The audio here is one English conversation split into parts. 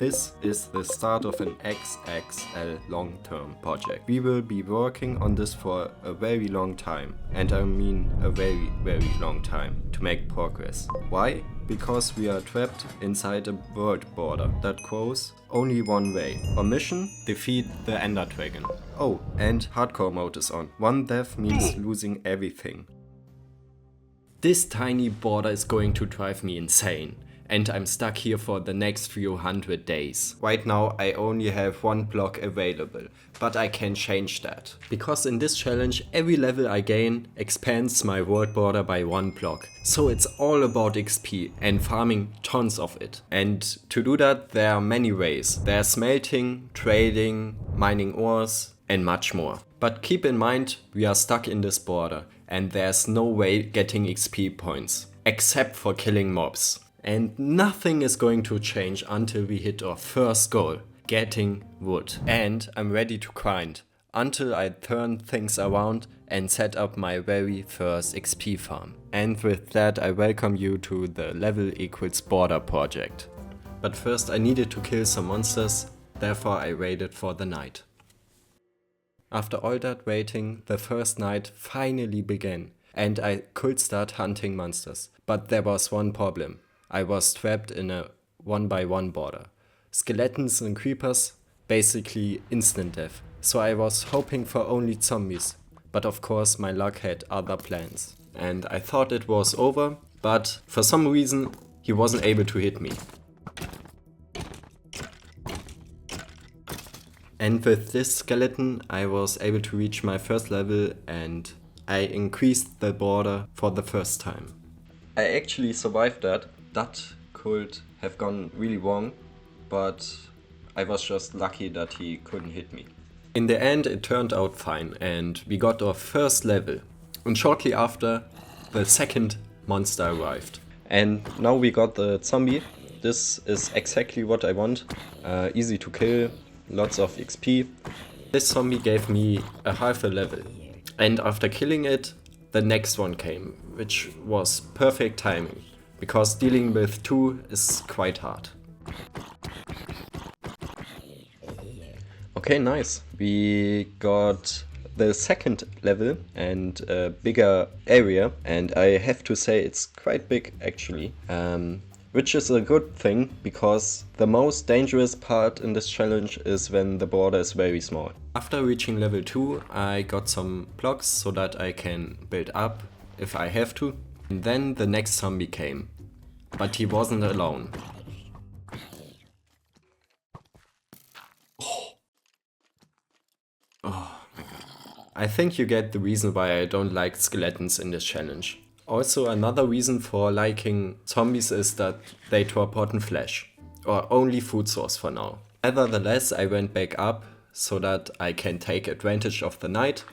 This is the start of an XXL long-term project. We will be working on this for a very long time, and I mean a very, very long time, to make progress. Why? Because we are trapped inside a world border that goes only one way. Our mission? Defeat the Ender Dragon. Oh, and hardcore mode is on. One death means losing everything. This tiny border is going to drive me insane. And I'm stuck here for the next few hundred days. Right now I only have one block available, but I can change that. Because in this challenge every level I gain expands my world border by one block. So it's all about XP and farming tons of it. And to do that there are many ways. There's smelting, trading, mining ores and much more. But keep in mind we are stuck in this border and there's no way getting XP points. Except for killing mobs. And nothing is going to change until we hit our first goal, getting wood. And I'm ready to grind until I turn things around and set up my very first XP farm. And with that I welcome you to the level equals border project. But first I needed to kill some monsters, therefore I waited for the night. After all that waiting, the first night finally began and I could start hunting monsters. But there was one problem. I was trapped in a 1x1 border. Skeletons and creepers, basically instant death. So I was hoping for only zombies. But of course my luck had other plans. And I thought it was over, but for some reason he wasn't able to hit me. And with this skeleton I was able to reach my first level and I increased the border for the first time. I actually survived that. That could have gone really wrong, but I was just lucky that he couldn't hit me. In the end it turned out fine and we got our first level. And shortly after the second monster arrived. And now we got the zombie. This is exactly what I want. Easy to kill, lots of XP. This zombie gave me a half a level. And after killing it, the next one came, which was perfect timing. Because dealing with two is quite hard. Okay, nice. We got the second level and a bigger area. And I have to say it's quite big actually. Which is a good thing because the most dangerous part in this challenge is when the border is very small. After reaching level 2 I got some blocks so that I can build up if I have to. And then the next zombie came, but he wasn't alone. Oh my god. I think you get the reason why I don't like skeletons in this challenge. Also another reason for liking zombies is that they drop rotten flesh, or only food source for now. Nevertheless I went back up so that I can take advantage of the night.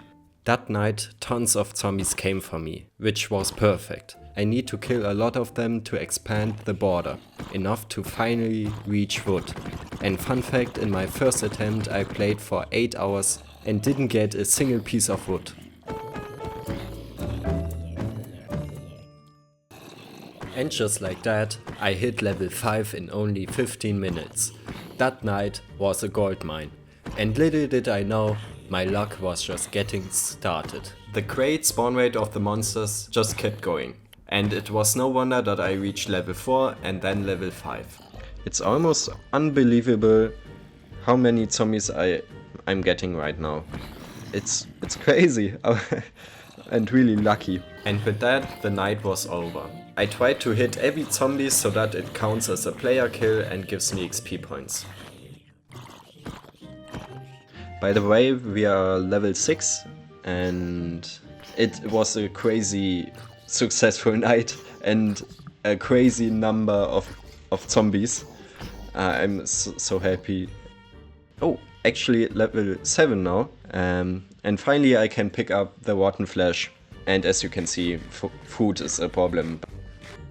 That night tons of zombies came for me, which was perfect. I need to kill a lot of them to expand the border, enough to finally reach wood. And fun fact, in my first attempt I played for 8 hours and didn't get a single piece of wood. And just like that, I hit level 5 in only 15 minutes. That night was a gold mine. And little did I know, my luck was just getting started. The great spawn rate of the monsters just kept going. And it was no wonder that I reached level 4 and then level 5. It's almost unbelievable how many zombies I'm getting right now. It's crazy and really lucky. And with that the night was over. I tried to hit every zombie so that it counts as a player kill and gives me XP points. By the way, we are level 6 and it was a crazy successful night and a crazy number of zombies. I'm so happy. Oh, actually level 7 now. And finally I can pick up the rotten flesh. And as you can see, food is a problem.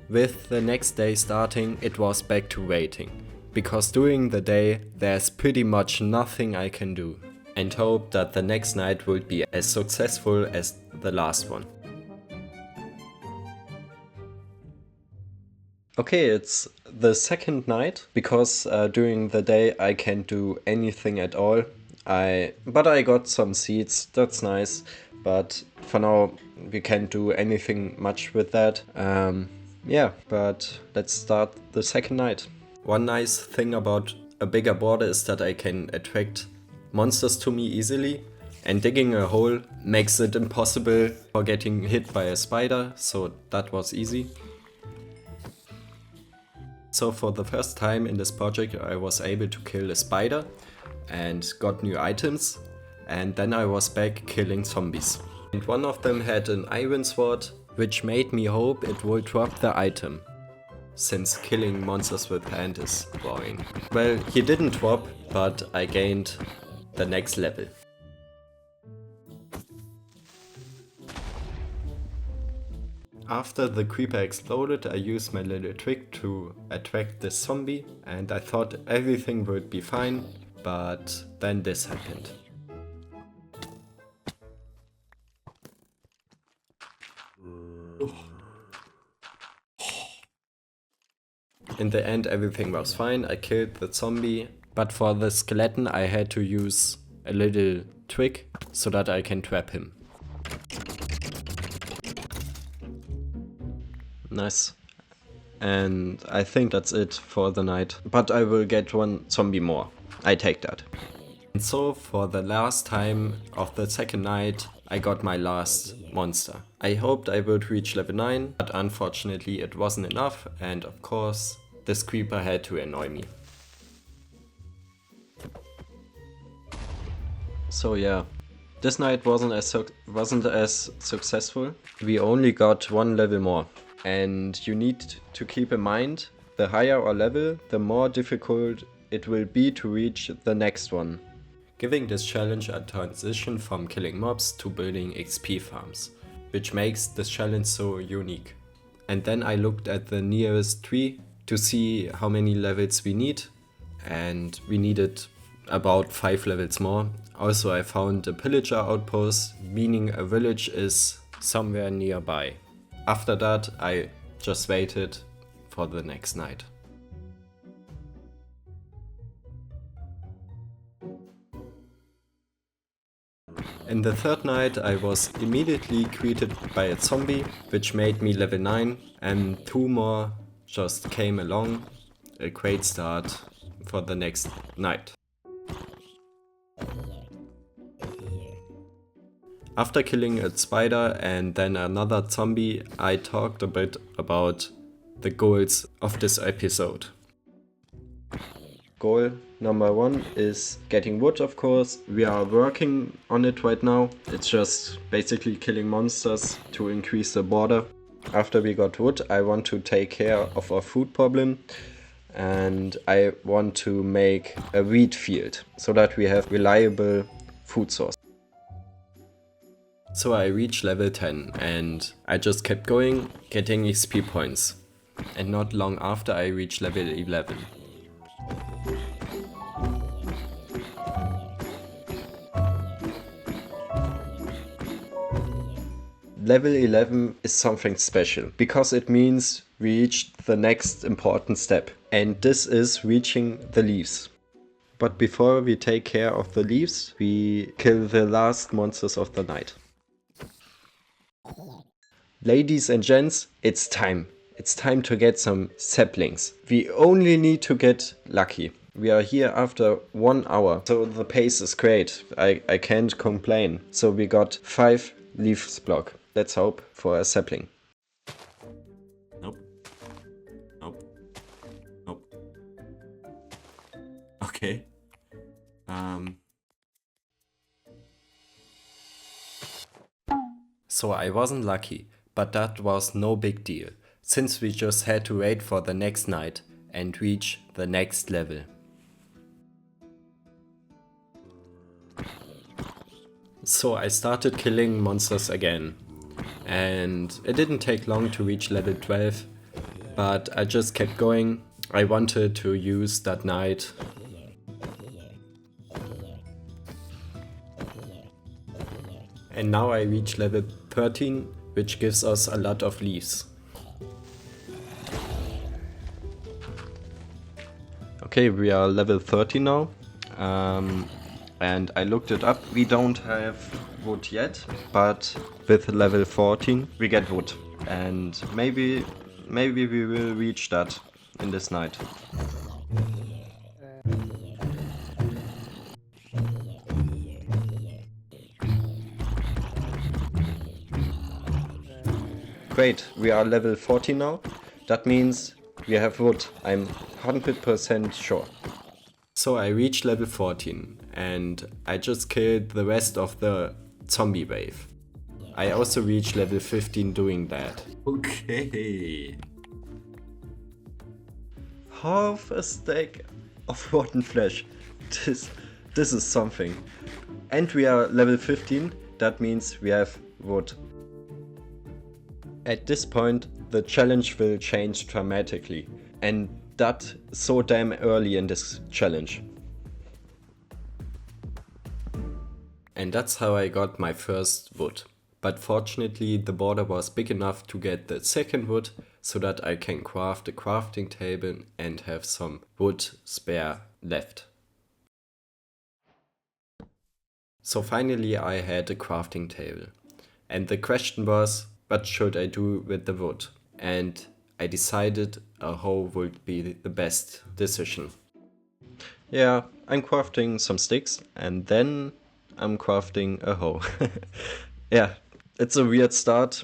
With the next day starting, it was back to waiting. Because during the day there's pretty much nothing I can do. And hope that the next night will be as successful as the last one. Okay, it's The second night, because during the day I can't do anything at all. But I got some seeds, that's nice. But for now we can't do anything much with that. Yeah, but let's start the second night. One nice thing about a bigger border is that I can attract monsters to me easily. And digging a hole makes it impossible for getting hit by a spider, so that was easy. So for the first time in this project I was able to kill a spider and got new items, and then I was back killing zombies. And one of them had an iron sword, which made me hope it would drop the item, since killing monsters with hand is boring. Well, he didn't drop, but I gained the next level. After the creeper exploded, I used my little trick to attract the zombie, and I thought everything would be fine, but then this happened. In the end everything was fine, I killed the zombie, but for the skeleton I had to use a little trick so that I can trap him. Nice. And I think that's it for the night. But I will get one zombie more. I take that. And so for the last time of the second night, I got my last monster. I hoped I would reach level 9, but unfortunately it wasn't enough, and of course this creeper had to annoy me. So yeah, this night wasn't as successful. We only got one level more. And you need to keep in mind, the higher our level, the more difficult it will be to reach the next one. Giving this challenge a transition from killing mobs to building XP farms, which makes this challenge so unique. And then I looked at the nearest tree to see how many levels we need, and we needed about 5 levels more. Also I found a pillager outpost, meaning a village is somewhere nearby. After that, I just waited for the next night. In the third night, I was immediately greeted by a zombie, which made me level 9, and 2 more just came along. A great start for the next night. After killing a spider and then another zombie, I talked a bit about the goals of this episode. Goal number 1 is getting wood, of course. We are working on it right now. It's just basically killing monsters to increase the border. After we got wood, I want to take care of our food problem. And I want to make a wheat field so that we have reliable food source. So I reached level 10 and I just kept going, getting XP points. And not long after I reached level 11. Level 11 is something special, because it means we reached the next important step. And this is reaching the leaves. But before we take care of the leaves, we kill the last monsters of the night. Ladies and gents, it's time. It's time to get some saplings. We only need to get lucky. We are here after 1 hour, so the pace is great. I can't complain. So we got 5 leaves block. Let's hope for a sapling. Nope. Nope. Nope. Okay. So I wasn't lucky, but that was no big deal, since we just had to wait for the next night and reach the next level. So I started killing monsters again, and it didn't take long to reach level 12, but I just kept going. I wanted to use that night. And now I reach level 13, which gives us a lot of leaves. Okay, we are level 30 now. And I looked it up. We don't have wood yet, but with level 14 we get wood. And maybe we will reach that in this night. Great, we are level 40 now. That means we have wood. I'm 100% sure. So I reached level 14 and I just killed the rest of the zombie wave. I also reached level 15 doing that. Okay. Half a stack of rotten flesh. This is something. And we are level 15, that means we have wood. At this point, the challenge will change dramatically. And that so damn early in this challenge. And that's how I got my first wood. But fortunately the border was big enough to get the second wood, so that I can craft a crafting table and have some wood spare left. So finally I had a crafting table. And the question was, what should I do with the wood? And I decided a hoe would be the best decision. Yeah, I'm crafting some sticks and then I'm crafting a hoe. Yeah, it's a weird start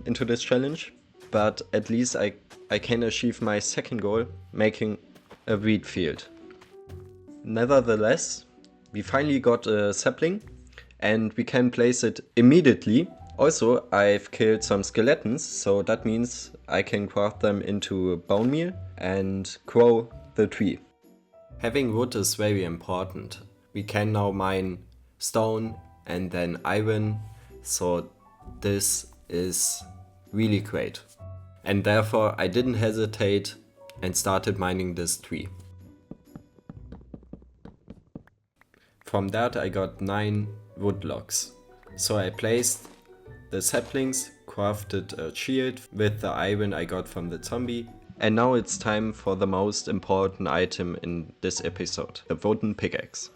into this challenge, but at least I can achieve my second goal, making a wheat field. Nevertheless, we finally got a sapling and we can place it immediately. Also, I've killed some skeletons, so that means I can craft them into bone meal and grow the tree. Having wood is very important. We can now mine stone and then iron, so this is really great. And therefore I didn't hesitate and started mining this tree. From that I got 9 wood logs. So I placed the saplings, crafted a shield with the iron I got from the zombie. And now it's time for the most important item in this episode, the wooden pickaxe.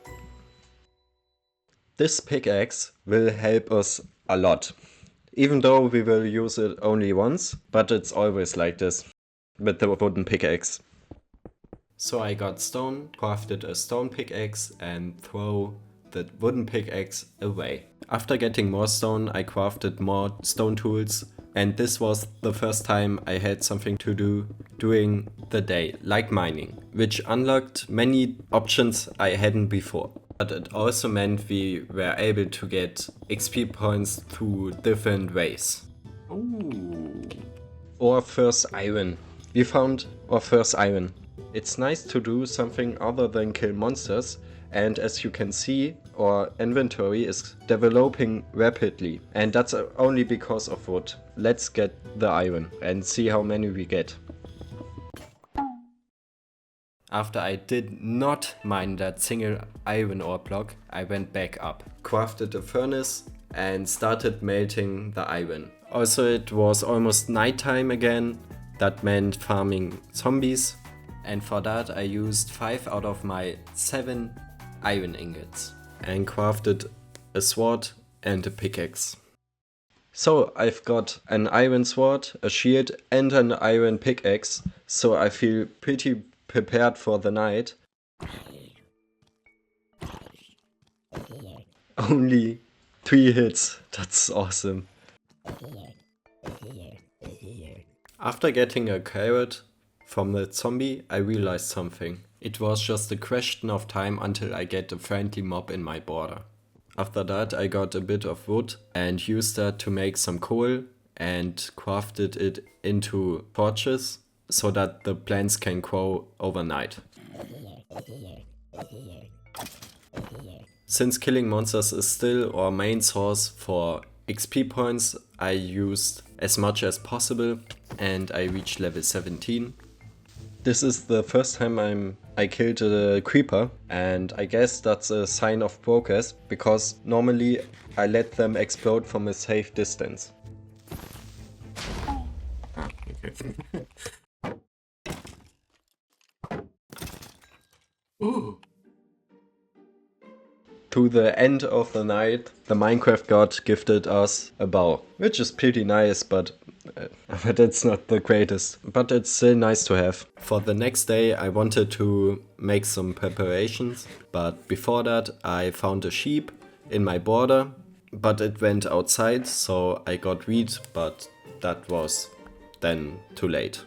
This pickaxe will help us a lot. Even though we will use it only once, but it's always like this with the wooden pickaxe. So I got stone, crafted a stone pickaxe and throw the wooden pickaxe away. After getting more stone, I crafted more stone tools, and this was the first time I had something to do during the day, like mining, which unlocked many options I hadn't before. But it also meant we were able to get XP points through different ways. Ooh. Our first iron. We found our first iron. It's nice to do something other than kill monsters, and as you can see, our inventory is developing rapidly, and that's only because of wood. Let's get the iron and see how many we get. After I did not mine that single iron ore block, I went back up, crafted a furnace and started melting the iron. Also, it was almost nighttime again. That meant farming zombies, and for that I used 5 out of my 7 iron ingots and crafted a sword and a pickaxe. So I've got an iron sword, a shield and an iron pickaxe, so I feel pretty prepared for the night. Only 3 hits, that's awesome. After getting a carrot from the zombie, I realized something. It was just a question of time until I get a friendly mob in my border. After that I got a bit of wood and used that to make some coal and crafted it into torches so that the plants can grow overnight. Since killing monsters is still our main source for XP points, I used as much as possible and I reached level 17. This is the first time I killed a creeper, and I guess that's a sign of progress, because normally I let them explode from a safe distance. To the end of the night, the Minecraft god gifted us a bow, which is pretty nice, but it's not the greatest. But it's still nice to have. For the next day, I wanted to make some preparations, but before that, I found a sheep in my border, but it went outside, so I got wheat, but that was then too late.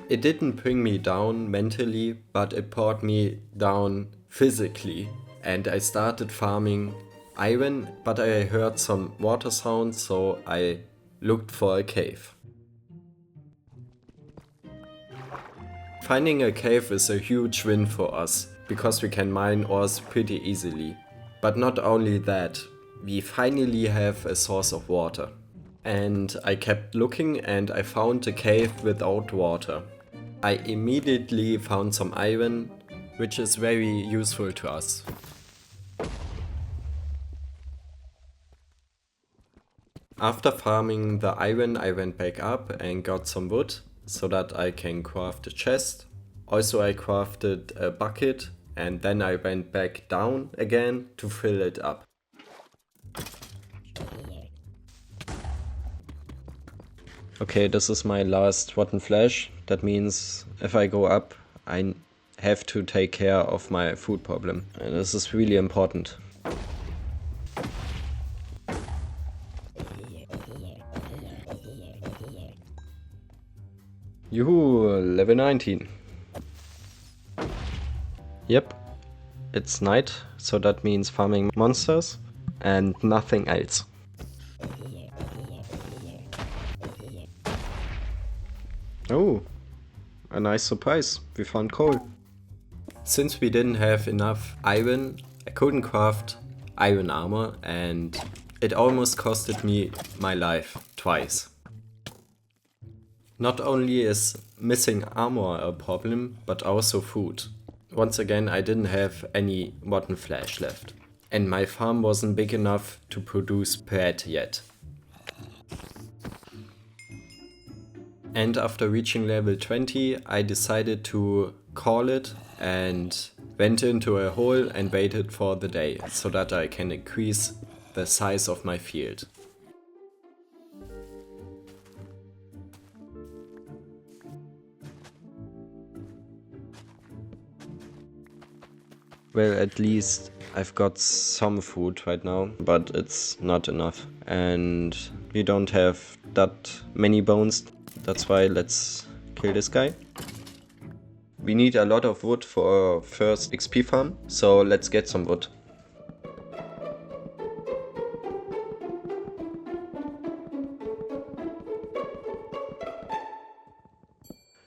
It didn't bring me down mentally, but it brought me down physically. And I started farming iron, but I heard some water sounds, so I looked for a cave. Finding a cave is a huge win for us, because we can mine ores pretty easily. But not only that, we finally have a source of water. And I kept looking and I found a cave without water. I immediately found some iron, which is very useful to us. After farming the iron, I went back up and got some wood so that I can craft a chest. Also I crafted a bucket and then I went back down again to fill it up. Okay, this is my last rotten flesh. That means if I go up, I have to take care of my food problem. And this is really important. Yoo-hoo, level 19. Yep, it's night, so that means farming monsters and nothing else. Oh, a nice surprise, we found coal. Since we didn't have enough iron, I couldn't craft iron armor and it almost costed me my life twice. Not only is missing armor a problem, but also food. Once again, I didn't have any rotten flesh left. And my farm wasn't big enough to produce bread yet. And after reaching level 20, I decided to call it and went into a hole and waited for the day, so that I can increase the size of my field. Well, at least I've got some food right now, but it's not enough. And we don't have that many bones, that's why let's kill this guy. We need a lot of wood for our first XP farm, so let's get some wood.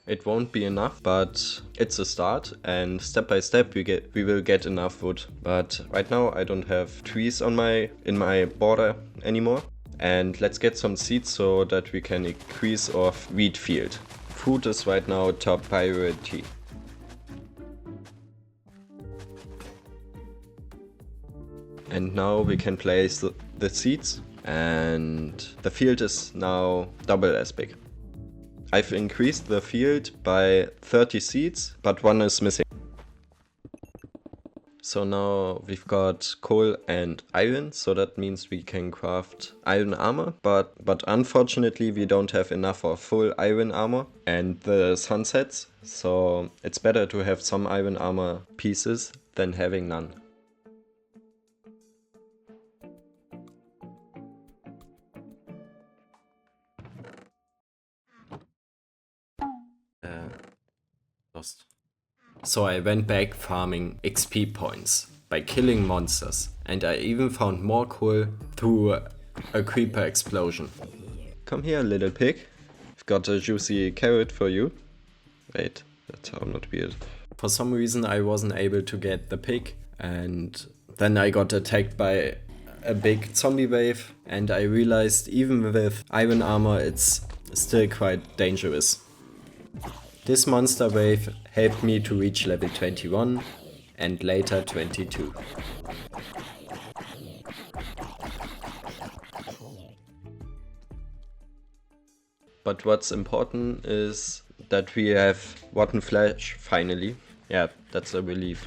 It won't be enough, but it's a start, and step by step we will get enough wood. But right now I don't have trees in my border anymore. And let's get some seeds so that we can increase our wheat field. Food is right now top priority. And now we can place the seeds, and the field is now double as big. I've increased the field by 30 seeds, but one is missing. So now we've got coal and iron, so that means we can craft iron armor, but unfortunately we don't have enough for full iron armor and the sun sets, so it's better to have some iron armor pieces than having none. Lost. So I went back farming XP points by killing monsters, and I even found more coal through a creeper explosion. Come here, little pig. I've got a juicy carrot for you. Wait, that's how not weird. For some reason I wasn't able to get the pig, and then I got attacked by a big zombie wave, and I realized even with iron armor it's still quite dangerous. This monster wave helped me to reach level 21 and later 22. But what's important is that we have rotten flesh finally. Yeah, that's a relief.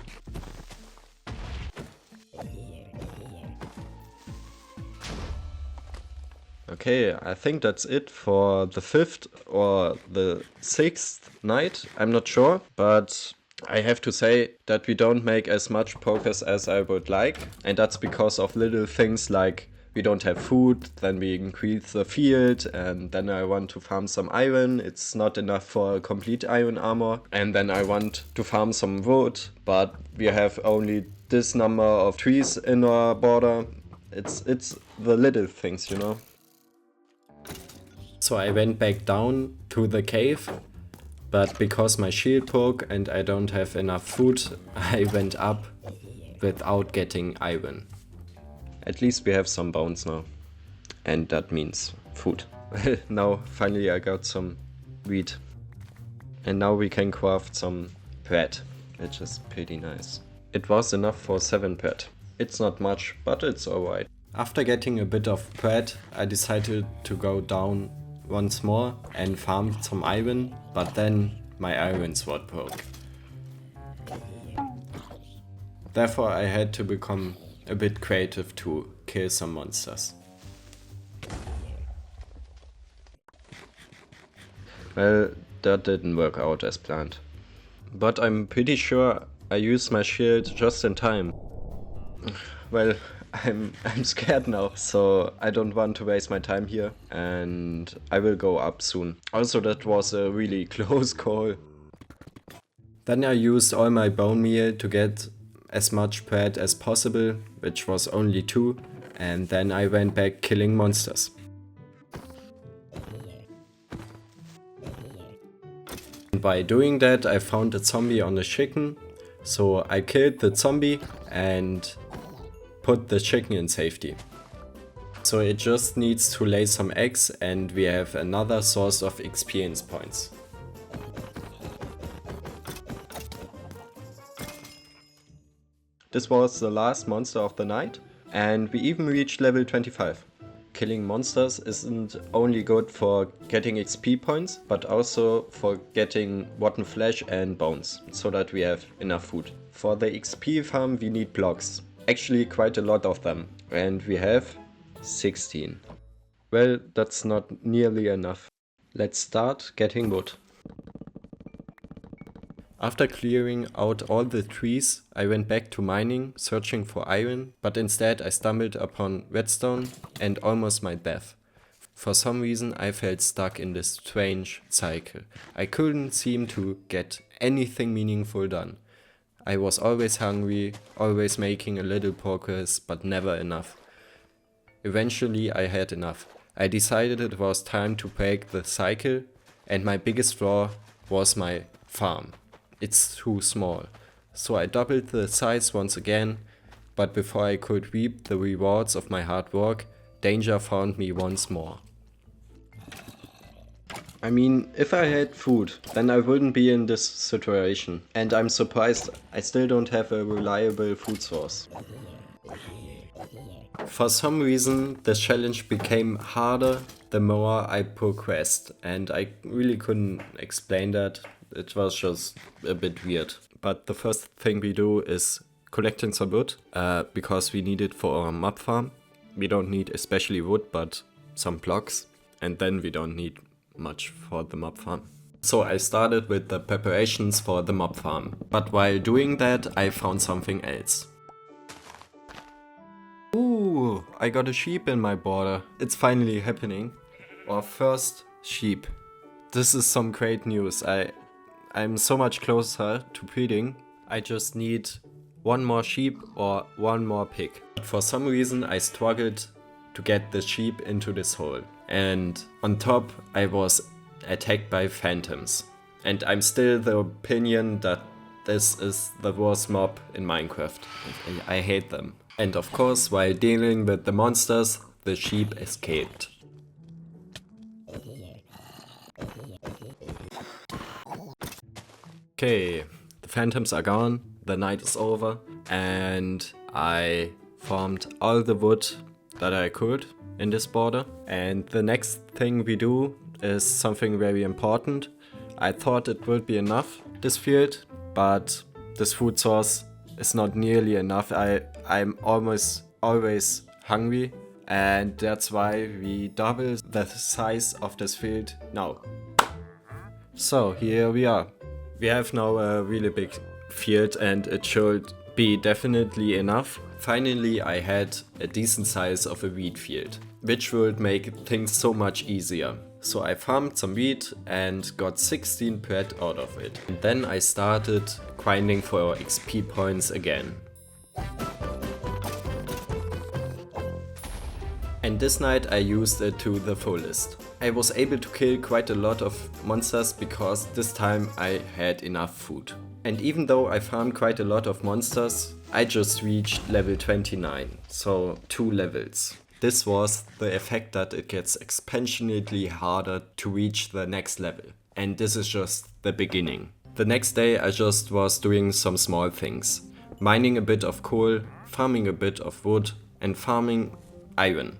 Okay, I think that's it for the 5th or the 6th night, I'm not sure, but I have to say that we don't make as much progress as I would like, and that's because of little things like we don't have food, then we increase the field, and then I want to farm some iron, it's not enough for a complete iron armor, and then I want to farm some wood, but we have only this number of trees in our border. It's the little things, you know. So I went back down to the cave, but because my shield broke and I don't have enough food, I went up without getting iron. At least we have some bones now, and that means food. Now finally I got some wheat, and now we can craft some bread, which is pretty nice. It was enough for 7 bread. It's not much, but it's alright. After getting a bit of bread, I decided to go down once more and farm some iron, but then my iron sword broke. Therefore I had to become a bit creative to kill some monsters. Well, that didn't work out as planned. But I'm pretty sure I used my shield just in time. Well, I'm scared now, so I don't want to waste my time here, and I will go up soon. Also, that was a really close call. Then I used all my bone meal to get as much bread as possible, which was only 2, and then I went back killing monsters. And by doing that, I found a zombie on the chicken, so I killed the zombie and put the chicken in safety. So it just needs to lay some eggs and we have another source of experience points. This was the last monster of the night, and we even reached level 25. Killing monsters isn't only good for getting XP points, but also for getting rotten flesh and bones, so that we have enough food. For the XP farm we need blocks. Actually quite a lot of them, and we have 16. Well, that's not nearly enough. Let's start getting wood. After clearing out all the trees, I went back to mining, searching for iron, but instead I stumbled upon redstone and almost my death. For some reason I felt stuck in this strange cycle. I couldn't seem to get anything meaningful done. I was always hungry, always making a little progress, but never enough. Eventually I had enough. I decided it was time to break the cycle, and my biggest flaw was my farm. It's too small. So I doubled the size once again, but before I could reap the rewards of my hard work, danger found me once more. I mean, if I had food, then I wouldn't be in this situation. And I'm surprised I still don't have a reliable food source. For some reason, the challenge became harder the more I progressed, and I really couldn't explain that. It was just a bit weird. But the first thing we do is collecting some wood, because we need it for our mob farm. We don't need especially wood, but some blocks, and then we don't need much for the mob farm. So I started with the preparations for the mob farm. But while doing that, I found something else. Ooh, I got a sheep in my border. It's finally happening. Our first sheep. This is some great news. I'm so much closer to breeding. I just need one more sheep or one more pig. But for some reason I struggled to get the sheep into this hole. And on top I was attacked by phantoms. And I'm still the opinion that this is the worst mob in Minecraft. I hate them. And of course, while dealing with the monsters, the sheep escaped. Okay, the phantoms are gone, the night is over, and I farmed all the wood that I could in this border. And the next thing we do is something very important. I thought it would be enough, this field, but this food source is not nearly enough. I'm almost always hungry, and that's why we double the size of this field now. So here we are. We have now a really big field and it should be definitely enough. Finally I had a decent size of a wheat field, which would make things so much easier. So I farmed some wheat and got 16 bread out of it. And then I started grinding for XP points again. And this night I used it to the fullest. I was able to kill quite a lot of monsters because this time I had enough food. And even though I farmed quite a lot of monsters, I just reached level 29, so 2 levels. This was the effect that it gets exponentially harder to reach the next level. And this is just the beginning. The next day I just was doing some small things. Mining a bit of coal, farming a bit of wood and farming iron.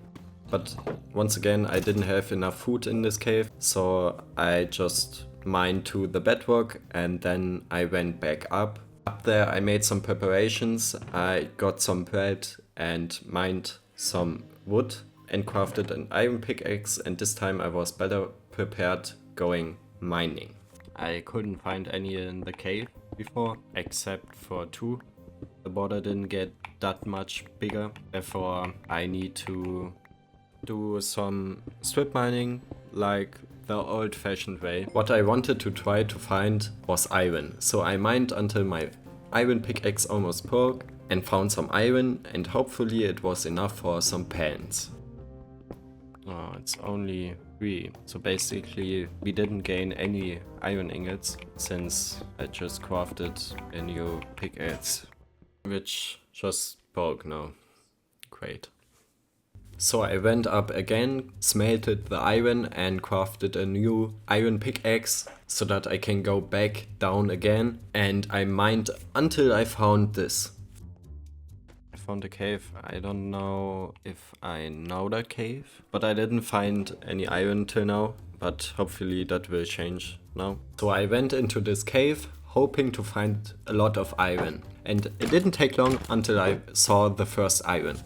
But once again I didn't have enough food in this cave, so I just mined to the bedrock and then I went back up. Up there I made some preparations, I got some bread and mined some wood and crafted an iron pickaxe, and this time I was better prepared going mining. I couldn't find any in the cave before, except for 2. The border didn't get that much bigger, therefore I need to do some strip mining like the old-fashioned way. What I wanted to try to find was iron, so I mined until my iron pickaxe almost broke and found some iron, and hopefully it was enough for some pans. Oh, it's only 3, so basically we didn't gain any iron ingots since I just crafted a new pickaxe, which just broke now. Great. So I went up again, smelted the iron and crafted a new iron pickaxe so that I can go back down again, and I mined until I found this. I found a cave. I don't know if I know that cave, but I didn't find any iron till now, but hopefully that will change now. So I went into this cave hoping to find a lot of iron, and it didn't take long until I saw the first iron.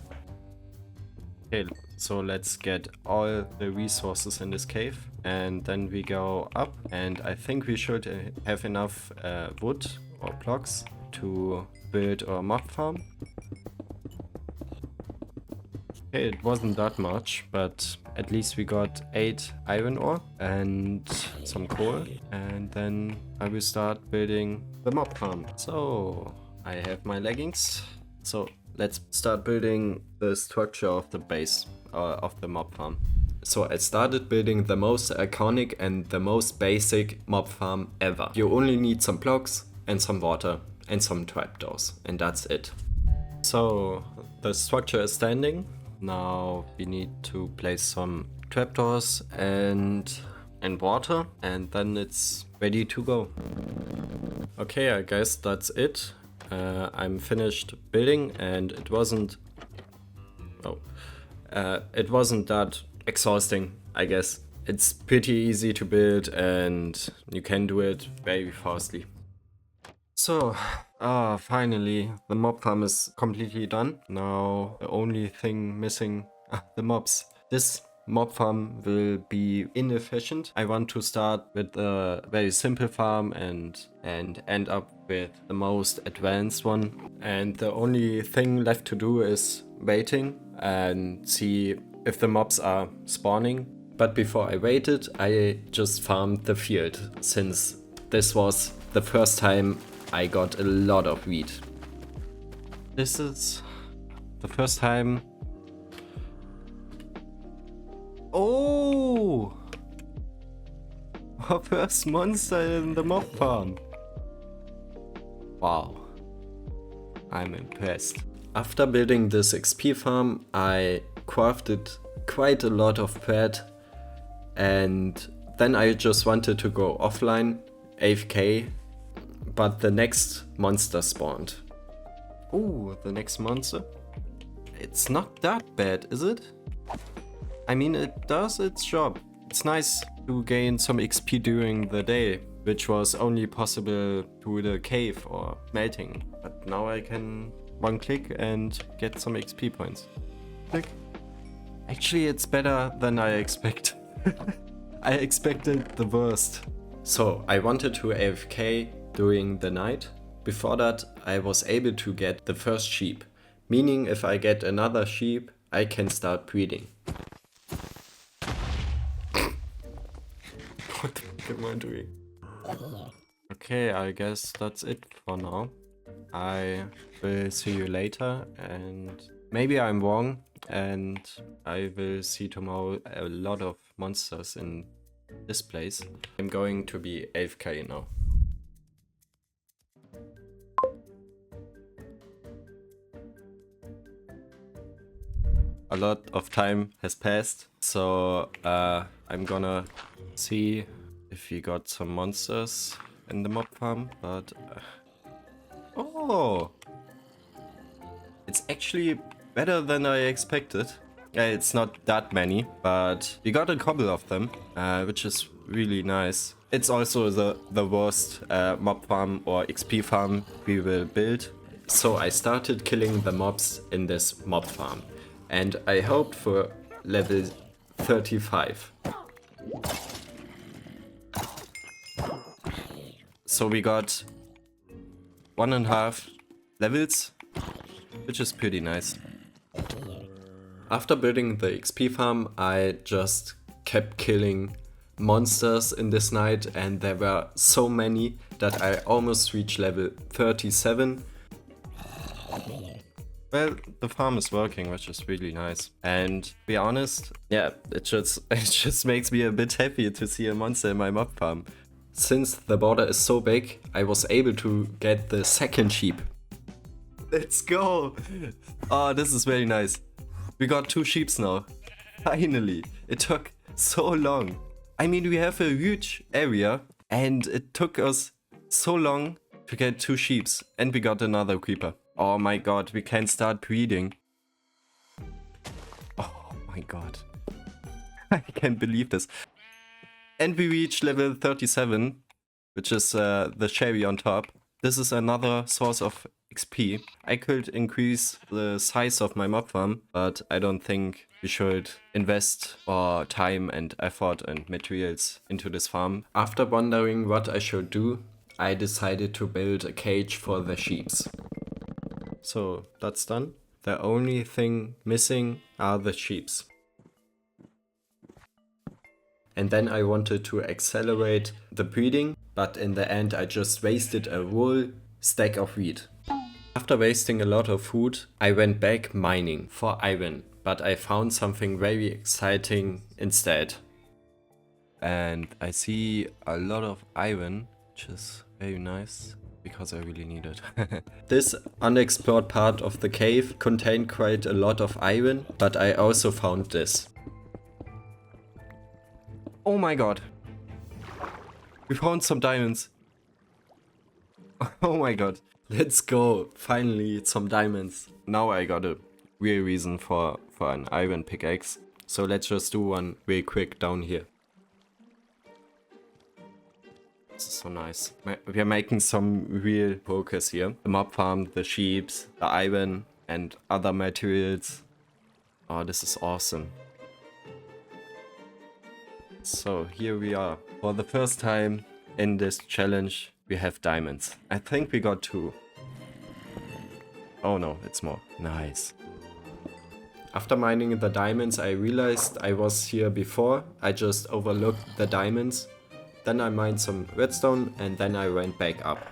Okay, so let's get all the resources in this cave and then we go up, and I think we should have enough wood or blocks to build our mob farm. Okay, it wasn't that much, but at least we got 8 iron ore and some coal, and then I will start building the mob farm. So I have my leggings, so let's start building the structure of the base of the mob farm. So I started building the most iconic and the most basic mob farm ever. You only need some blocks and some water and some trapdoors, and that's it. So the structure is standing. Now we need to place some trapdoors and water, and then it's ready to go. Okay, I guess that's it. I'm finished building, and it wasn't that exhausting, I guess. It's pretty easy to build and you can do it very fastly. So, finally the mob farm is completely done. Now the only thing missing are the mobs. This mob farm will be inefficient. I want to start with a very simple farm and end up with the most advanced one. And the only thing left to do is waiting and see if the mobs are spawning. But before I waited, I just farmed the field, since this was the first time I got a lot of wheat. This is the first time. Oh! Our first monster in the mob farm. Wow. I'm impressed. After building this XP farm, I crafted quite a lot of bread, and then I just wanted to go offline, AFK, but the next monster spawned. Ooh, the next monster? It's not that bad, is it? I mean, it does its job. It's nice to gain some XP during the day, which was only possible through the cave or melting. But now I can one click and get some XP points. Click. Actually, it's better than I expect. I expected the worst. So, I wanted to AFK during the night. Before that, I was able to get the first sheep. Meaning, if I get another sheep, I can start breeding. What the fuck am I doing? Okay, I guess that's it for now. I will see you later, and maybe I'm wrong, and I will see tomorrow a lot of monsters in this place. I'm going to be AFK now. A lot of time has passed, so I'm gonna see if we got some monsters in the mob farm, but oh, it's actually better than I expected. It's not that many, but we got a couple of them, which is really nice. It's also the worst mob farm or XP farm we will build. So I started killing the mobs in this mob farm, and I hoped for level 35. So we got 1.5 levels, which is pretty nice. After building the XP farm, I just kept killing monsters in this night, and there were so many that I almost reached level 37. Well, the farm is working, which is really nice. And to be honest, yeah, it just makes me a bit happy to see a monster in my mob farm. Since the border is so big, I was able to get the second sheep. Let's go! Oh, this is very nice. We got 2 sheeps now. Finally! It took so long. I mean, we have a huge area, and it took us so long to get 2 sheeps. And we got another creeper. Oh my god, we can start breeding. Oh my god. I can't believe this. And we reached level 37, which is the cherry on top. This is another source of XP. I could increase the size of my mob farm, but I don't think we should invest our time and effort and materials into this farm. After wondering what I should do, I decided to build a cage for the sheeps. So that's done. The only thing missing are the sheeps. And then I wanted to accelerate the breeding, but in the end I just wasted a whole stack of wheat. After wasting a lot of food, I went back mining for iron, but I found something very exciting instead. And I see a lot of iron, which is very nice, because I really need it. This unexplored part of the cave contained quite a lot of iron, but I also found this. Oh my god. We found some diamonds. Oh my god. Let's go. Finally, some diamonds. Now I got a real reason for an iron pickaxe. So let's just do one real quick down here. This is so nice. We are making some real progress here. The mob farm, the sheep, the iron and other materials. Oh, this is awesome. So here we are. For the first time in this challenge, we have diamonds. I think we got 2. Oh no, it's more. Nice. After mining the diamonds, I realized I was here before. I just overlooked the diamonds. Then I mined some redstone and then I went back up.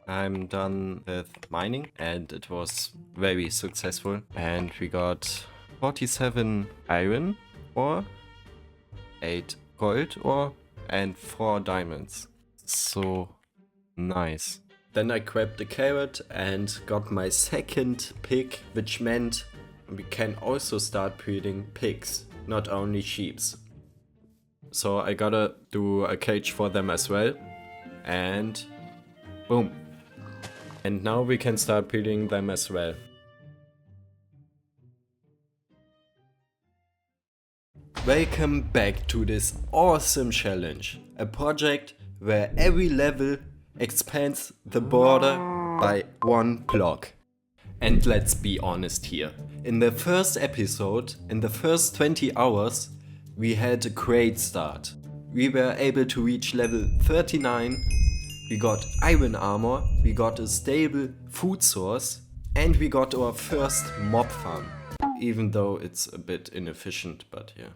I'm done with mining and it was very successful. And we got 47 iron ore, 8 gold ore and 4 diamonds. So nice. Then I grabbed the carrot and got my second pig, which meant we can also start breeding pigs, not only sheeps. So I gotta do a cage for them as well. And boom. And now we can start breeding them as well. Welcome back to this awesome challenge. A project where every level expands the border by 1 block. And let's be honest here. In the first episode, in the first 20 hours, we had a great start. We were able to reach level 39, we got iron armor, we got a stable food source, and we got our first mob farm. Even though it's a bit inefficient, but yeah.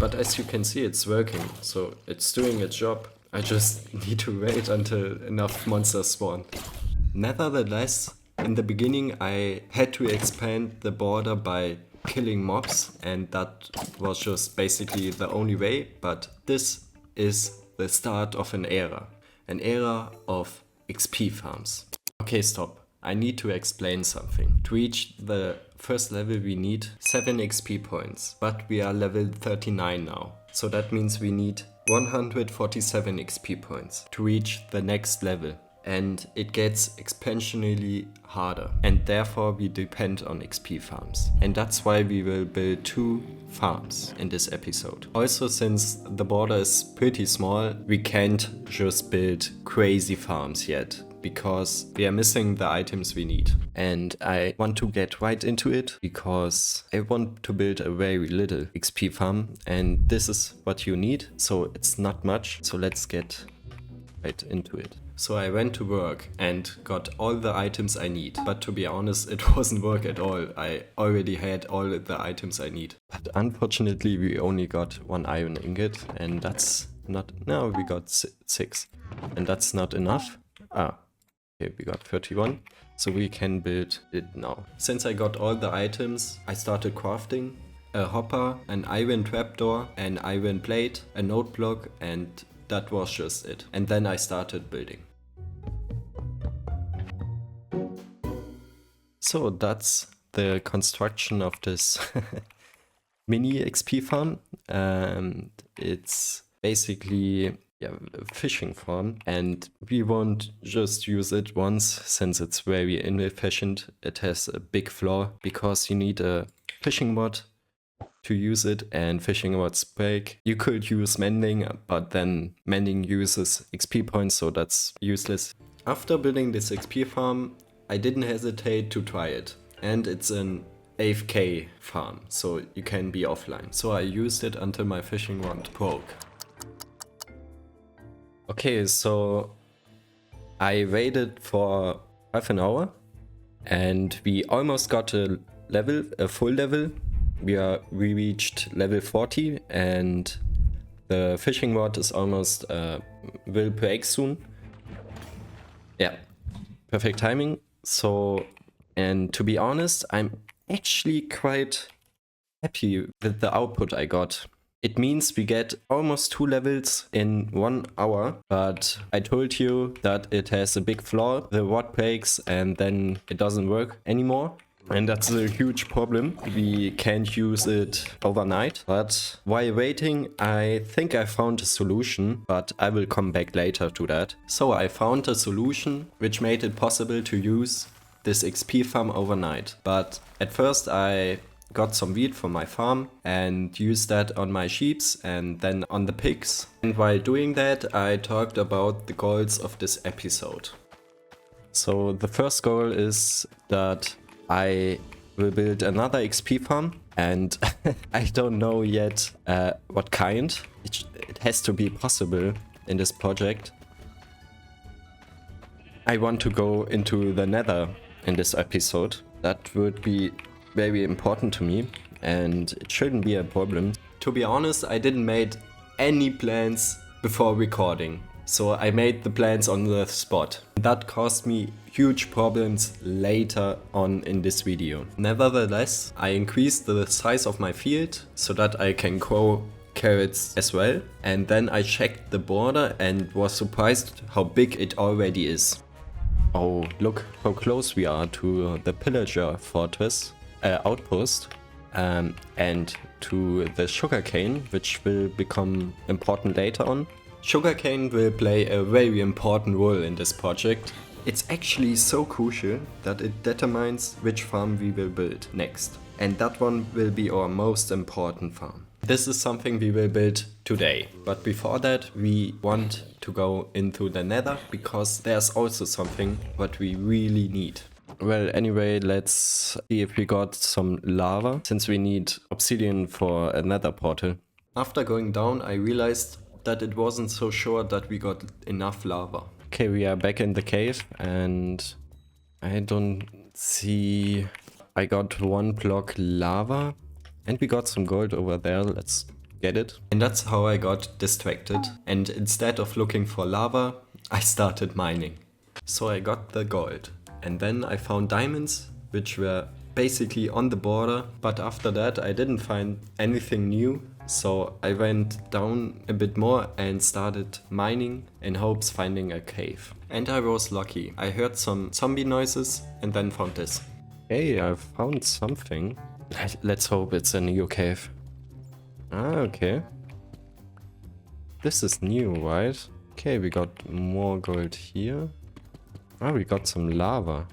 But as you can see, it's working, so it's doing its job. I just need to wait until enough monsters spawn. Nevertheless, in the beginning I had to expand the border by killing mobs, and that was just basically the only way, but this is the start of an era of XP farms. Okay, stop. I need to explain something. To reach the first level we need 7 XP points, but we are level 39 now. So that means we need 147 XP points to reach the next level. And it gets exponentially harder, and therefore we depend on XP farms. And that's why we will build 2 farms in this episode. Also, since the border is pretty small, we can't just build crazy farms yet, because we are missing the items we need. And I want to get right into it, because I want to build a very little XP farm, and this is what you need, so it's not much. So let's get right into it. So I went to work and got all the items I need, but to be honest, it wasn't work at all. I already had all the items I need. But unfortunately, we only got 1 iron ingot, and that's not... No, we got 6. And that's not enough. Okay, we got 31. So we can build it now. Since I got all the items, I started crafting a hopper, an iron trapdoor, an iron plate, a note block, and that was just it. And then I started building. So that's the construction of this mini XP farm. It's basically a fishing farm, and we won't just use it once since it's very inefficient. It has a big flaw because you need a fishing rod to use it, and fishing rods break. You could use mending, but then mending uses XP points, so that's useless. After building this XP farm, I didn't hesitate to try it, and it's an AFK farm, so you can be offline. So I used it until my fishing rod broke. Okay, so I waited for half an hour, and we almost got a full level. We reached level 40, and the fishing rod is almost will break soon. Yeah, perfect timing. So, and to be honest, I'm actually quite happy with the output I got. It means we get almost 2 levels in 1 hour, but I told you that it has a big flaw. The rod breaks and then it doesn't work anymore. And that's a huge problem. We can't use it overnight. But while waiting, I think I found a solution, but I will come back later to that. So I found a solution which made it possible to use this XP farm overnight. But at first I got some wheat from my farm and used that on my sheeps and then on the pigs. And while doing that, I talked about the goals of this episode. So the first goal is that I will build another XP farm, and I don't know yet what kind. It has to be possible in this project. I want to go into the Nether in this episode. That would be very important to me, and it shouldn't be a problem. To be honest, I didn't make any plans before recording. So I made the plans on the spot. That caused me huge problems later on in this video. Nevertheless, I increased the size of my field so that I can grow carrots as well. And then I checked the border and was surprised how big it already is. Oh, look how close we are to the pillager fortress outpost and to the sugarcane, which will become important later on. Sugarcane will play a very important role in this project. It's actually so crucial that it determines which farm we will build next. And that one will be our most important farm. This is something we will build today. But before that, we want to go into the Nether, because there's also something what we really need. Well, anyway, let's see if we got some lava, since we need obsidian for another portal. After going down, I realized that it wasn't so sure that we got enough lava. Okay, we are back in the cave, and I don't see... I got 1 block lava, and we got some gold over there. Let's get it. And that's how I got distracted, and instead of looking for lava, I started mining. So I got the gold. And then I found diamonds, which were basically on the border, but after that I didn't find anything new, so I went down a bit more and started mining in hopes finding a cave. And I was lucky. I heard some zombie noises and then found this. Hey, I found something. Let's hope it's a new cave. Ah, okay. This is new, right? Okay, we got more gold here. Ah, we got some lava.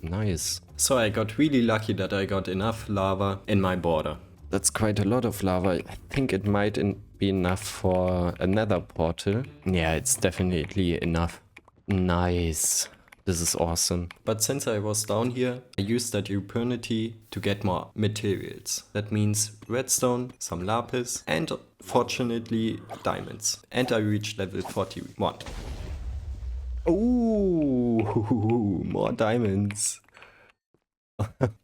Nice. So I got really lucky that I got enough lava in my border. That's quite a lot of lava. I think it might be enough for another portal. Yeah, it's definitely enough. Nice. This is awesome. But since I was down here, I used that opportunity to get more materials. That means redstone, some lapis, and fortunately diamonds. And I reached level 41. Ooh, more diamonds.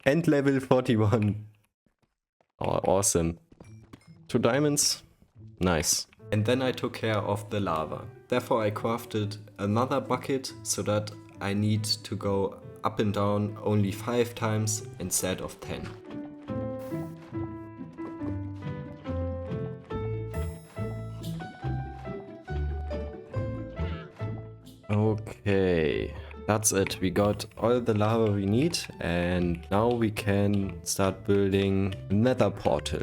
And level 41. Oh, awesome. 2 diamonds. Nice. And then I took care of the lava. Therefore I crafted another bucket so that I need to go up and down only 5 times instead of 10. Okay, that's it. We got all the lava we need, and now we can start building another portal.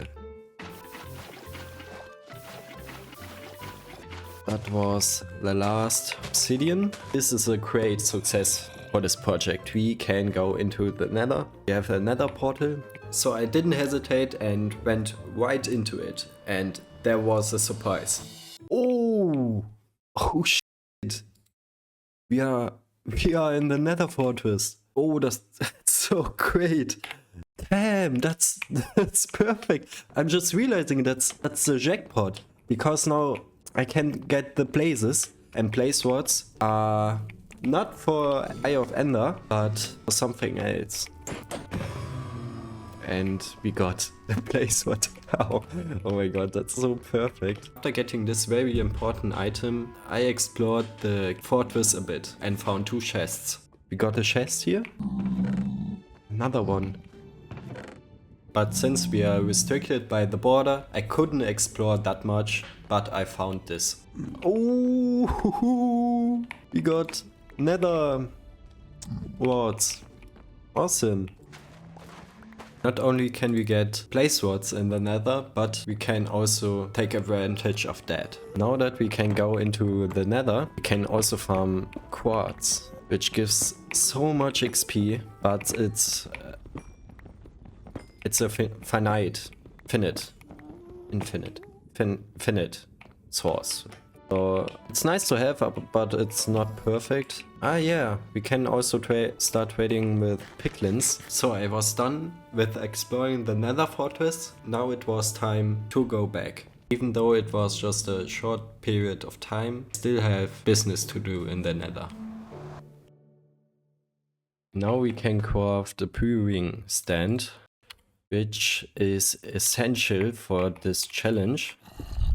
That was the last obsidian. This is a great success for this project. We can go into the nether. We have a nether portal. So I didn't hesitate and went right into it. And there was a surprise. Oh shit. We are in the nether fortress. Oh, that's so great. Damn, that's perfect. I'm just realizing that's the jackpot. Because now I can get the blazes, and blaze swords are not for Eye of Ender, but for something else. And we got the blaze sword. Oh my god, that's so perfect. After getting this very important item, I explored the fortress a bit and found 2 chests. We got a chest here. Another one. But since we are restricted by the border, I couldn't explore that much, but I found this. Oh, we got nether wards. Awesome. Not only can we get blaze swords in the nether, but we can also take advantage of that. Now that we can go into the nether, we can also farm quartz, which gives so much XP, but it's a finite source. So it's nice to have, but it's not perfect. Ah yeah, we can also start trading with piglins. So I was done with exploring the nether fortress. Now it was time to go back. Even though it was just a short period of time, I still have business to do in the nether. Now we can craft a brewing stand, which is essential for this challenge.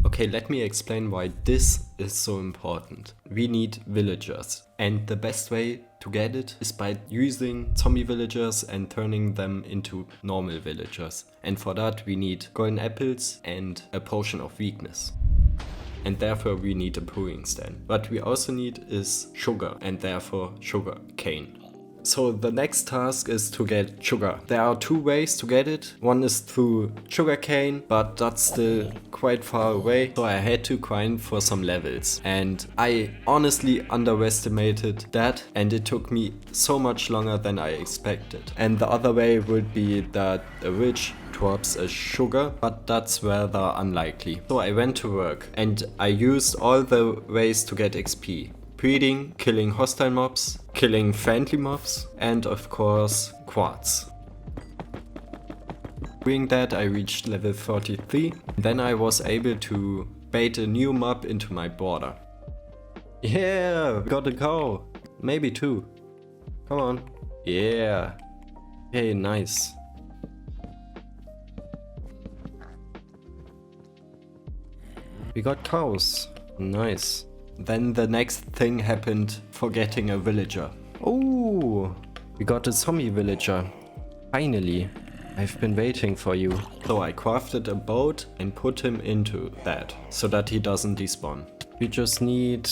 Okay, let me explain why this is so important. We need villagers, and the best way to get it is by using zombie villagers and turning them into normal villagers. And for that we need golden apples and a potion of weakness. And therefore we need a brewing stand. What we also need is sugar, and therefore sugar cane. So the next task is to get sugar. There are 2 ways to get it. One is through sugarcane, but that's still quite far away. So I had to grind for some levels. And I honestly underestimated that, and it took me so much longer than I expected. And the other way would be that a witch drops a sugar, but that's rather unlikely. So I went to work and I used all the ways to get XP. breeding, killing hostile mobs, killing friendly mobs, and of course quartz. Doing that I reached level 43, then I was able to bait a new mob into my border. Yeah, got a cow, maybe 2. Come on. Yeah. Okay, nice. We got cows. Nice. Then the next thing happened for getting a villager. Oh, we got a zombie villager. Finally. I've been waiting for you. So I crafted a boat and put him into that, so that he doesn't despawn. We just need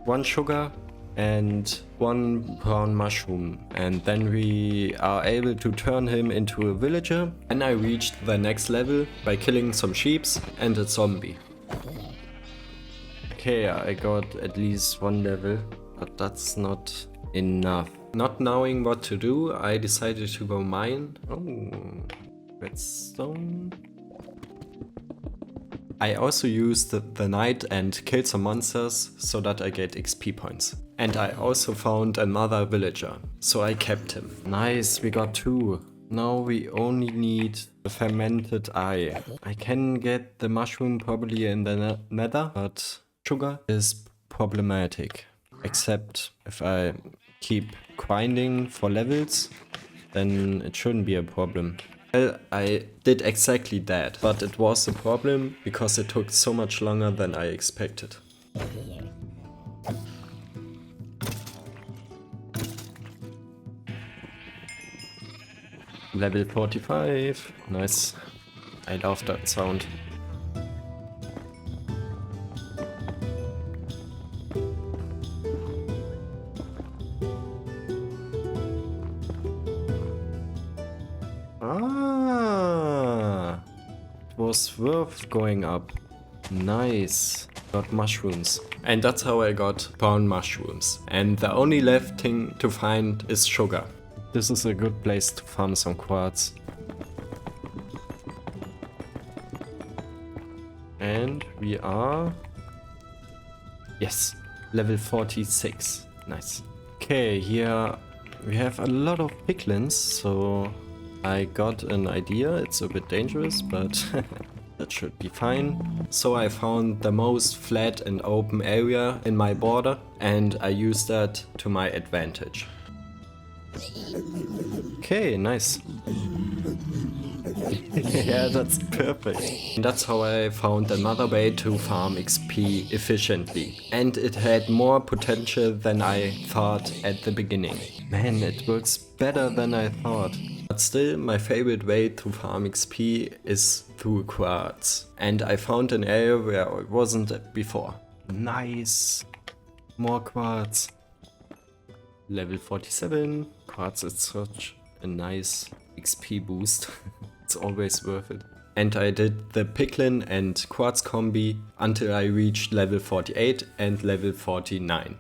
1 sugar and 1 brown mushroom, and then we are able to turn him into a villager. And I reached the next level by killing some sheeps and a zombie. Okay, I got at least 1 level, but that's not enough. Not knowing what to do, I decided to go mine. Oh, redstone. I also used the night and killed some monsters so that I get XP points. And I also found another villager, so I kept him. Nice, we got 2. Now we only need the fermented eye. I can get the mushroom probably in the nether, but sugar is problematic. Except if I keep grinding for levels, then it shouldn't be a problem. Well, I did exactly that, but it was a problem because it took so much longer than I expected. Level 45. Nice. I love that sound. Ah, it was worth going up. Nice. Got mushrooms. And that's how I got brown mushrooms. And the only left thing to find is sugar. This is a good place to farm some quartz. And we are... Yes, level 46. Nice. Okay, here we have a lot of piglins, so I got an idea. It's a bit dangerous, but that should be fine. So I found the most flat and open area in my border, and I used that to my advantage. Okay, nice. Yeah, that's perfect. And that's how I found another way to farm XP efficiently. And it had more potential than I thought at the beginning. Man, it works better than I thought. But still, my favorite way to farm XP is through quartz. And I found an area where I wasn't before. Nice. More quartz. Level 47. Quartz is such a nice XP boost. It's always worth it. And I did the piglin and quartz combi until I reached level 48 and level 49.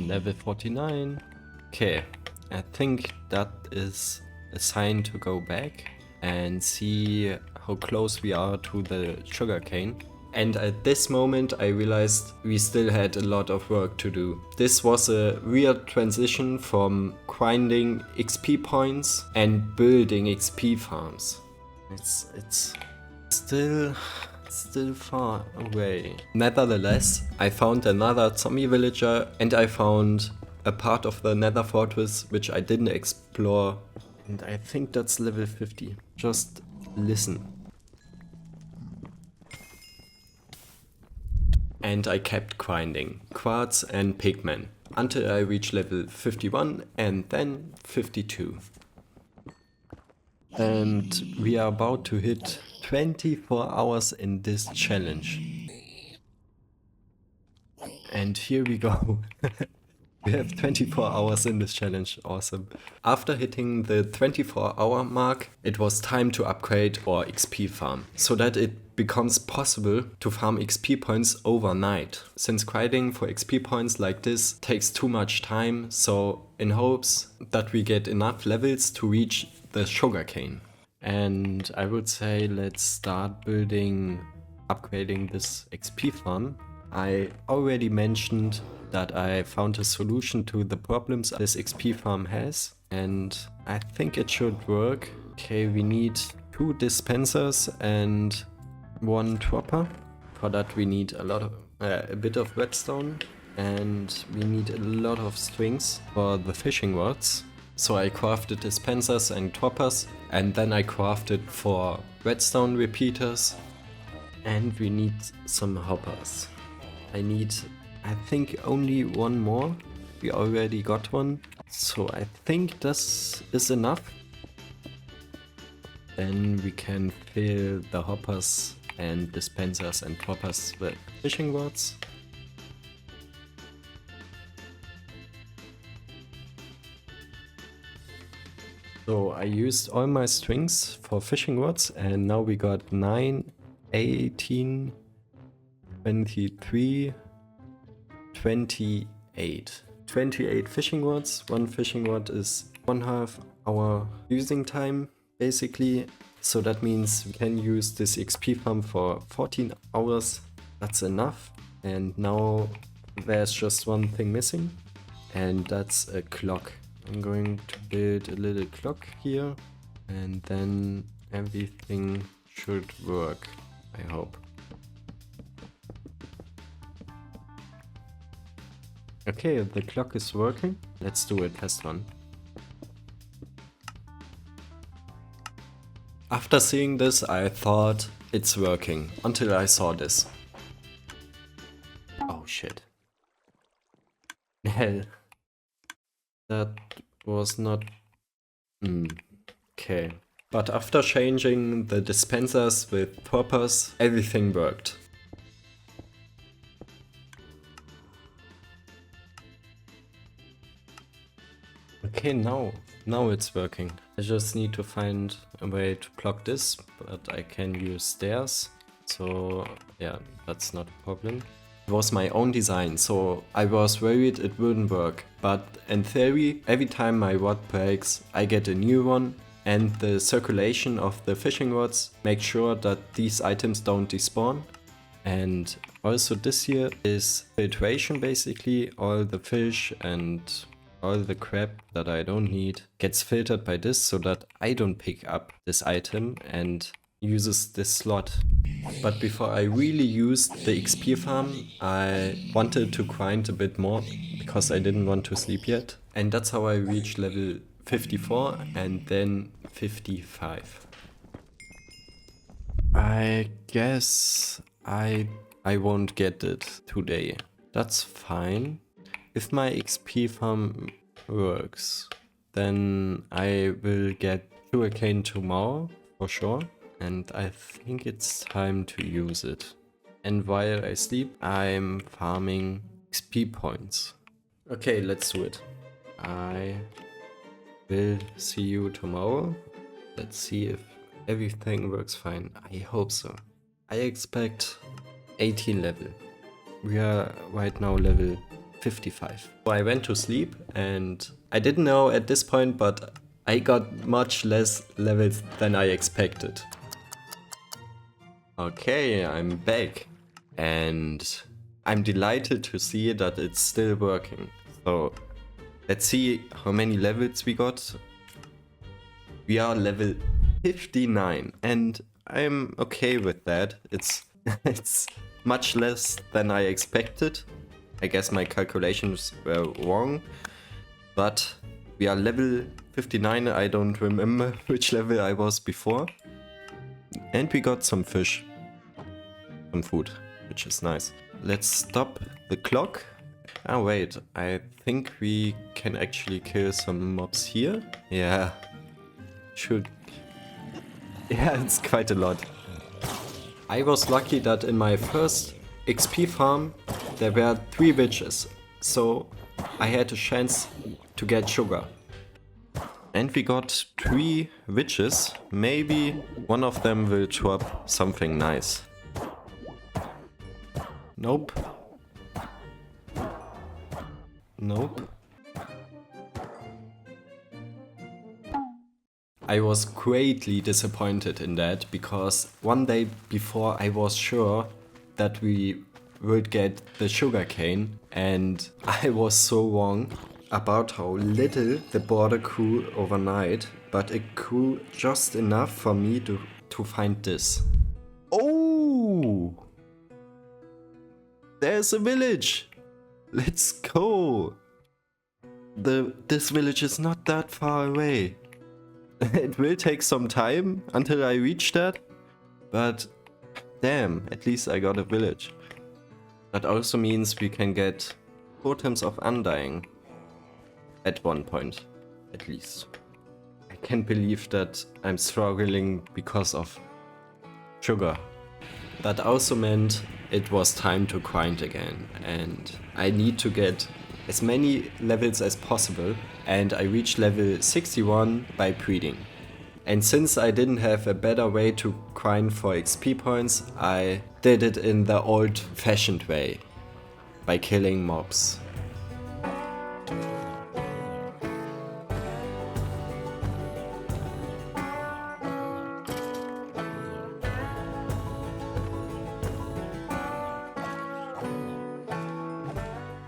Level 49. Okay, I think that is a sign to go back and see how close we are to the sugarcane. And at this moment I realized we still had a lot of work to do. This was a weird transition from grinding XP points and building XP farms. It's still far away. Nevertheless, I found another zombie villager and I found a part of the nether fortress which I didn't explore. And I think that's level 50. Just listen. And I kept grinding quartz and pigmen until I reached level 51 and then 52. And we are about to hit 24 hours in this challenge. And here we go. We have 24 hours in this challenge, awesome. After hitting the 24-hour mark, it was time to upgrade our XP farm, so that it becomes possible to farm XP points overnight. Since grinding for XP points like this takes too much time, so in hopes that we get enough levels to reach the sugarcane. And I would say let's start upgrading this XP farm. I already mentioned that I found a solution to the problems this XP farm has, and I think it should work. Okay, we need 2 dispensers and 1 dropper. For that we need a bit of redstone, and we need a lot of strings for the fishing rods. So I crafted dispensers and droppers, and then I crafted 4 redstone repeaters, and we need some hoppers. I think only 1 more. We already got 1, so I think this is enough. Then we can fill the hoppers and dispensers and droppers with fishing rods. So I used all my strings for fishing rods, and now we got 9, 18, 23, 28. 28 fishing rods. 1 fishing rod is 1/2 hour using time, basically. So that means we can use this XP farm for 14 hours. That's enough. And now there's just one thing missing, and that's a clock. I'm going to build a little clock here, and then everything should work, I hope. Okay, the clock is working. Let's do a test run. After seeing this, I thought it's working, until I saw this. Oh shit. Hell. That was not... Okay. But after changing the dispensers with poppers, everything worked. Okay, now it's working. I just need to find a way to plug this, but I can use stairs. So yeah, that's not a problem. It was my own design, so I was worried it wouldn't work. But in theory, every time my rod breaks, I get a new one, and the circulation of the fishing rods makes sure that these items don't despawn. And also this here is filtration, basically. All the fish and all the crap that I don't need gets filtered by this, so that I don't pick up this item and uses this slot. But before I really used the XP farm, I wanted to grind a bit more because I didn't want to sleep yet. And that's how I reached level 54 and then 55. I guess I won't get it today. That's fine. If my XP farm works, then I will get sugarcane tomorrow for sure. And I think it's time to use it. And while I sleep, I'm farming XP points. Okay, let's do it. I will see you tomorrow. Let's see if everything works fine. I hope so. I expect 18 level. We are right now level 55. So I went to sleep, and I didn't know at this point, but I got much less levels than I expected. Okay, I'm back, and I'm delighted to see that it's still working. So let's see how many levels we got. We are level 59, and I'm okay with that. It's much less than I expected. I guess my calculations were wrong, but we are level 59. I don't remember which level I was before. And we got some fish, some food, which is nice. Let's stop the clock. Oh wait, I think we can actually kill some mobs here. Yeah, should. Yeah, it's quite a lot. I was lucky that in my first XP farm there were 3 witches, so I had a chance to get sugar. And we got 3 witches. Maybe one of them will drop something nice. Nope. Nope. I was greatly disappointed in that, because one day before I was sure that we would get the sugarcane, and I was so wrong about how little the border grew overnight, but it grew just enough for me to find this. Oh! There's a village! Let's go! This village is not that far away. It will take some time until I reach that, but damn, at least I got a village. That also means we can get totems of undying. At one point, at least. I can't believe that I'm struggling because of sugar. That also meant it was time to grind again, and I need to get as many levels as possible, and I reached level 61 by breeding. And since I didn't have a better way to grind for XP points, I did it in the old-fashioned way, by killing mobs.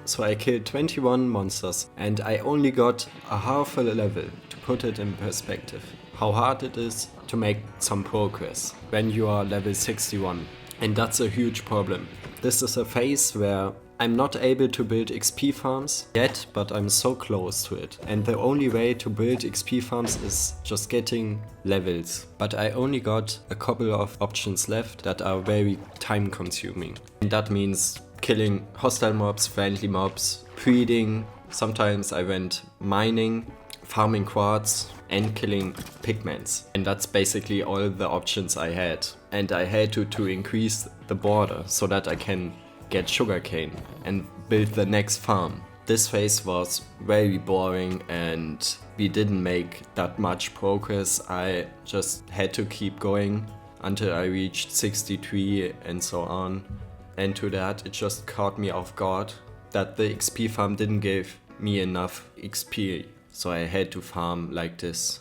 So I killed 21 monsters, and I only got a half a level, to put it in perspective. How hard it is to make some progress when you are level 61. And that's a huge problem. This is a phase where I'm not able to build XP farms yet, but I'm so close to it. And the only way to build XP farms is just getting levels. But I only got a couple of options left that are very time consuming. And that means killing hostile mobs, friendly mobs, breeding. Sometimes I went mining, farming quartz, and killing pigments. And that's basically all the options I had. And I had to increase the border so that I can get sugarcane and build the next farm. This phase was very boring and we didn't make that much progress. I just had to keep going until I reached 63 and so on. And to that, it just caught me off guard that the XP farm didn't give me enough XP, so I had to farm like this.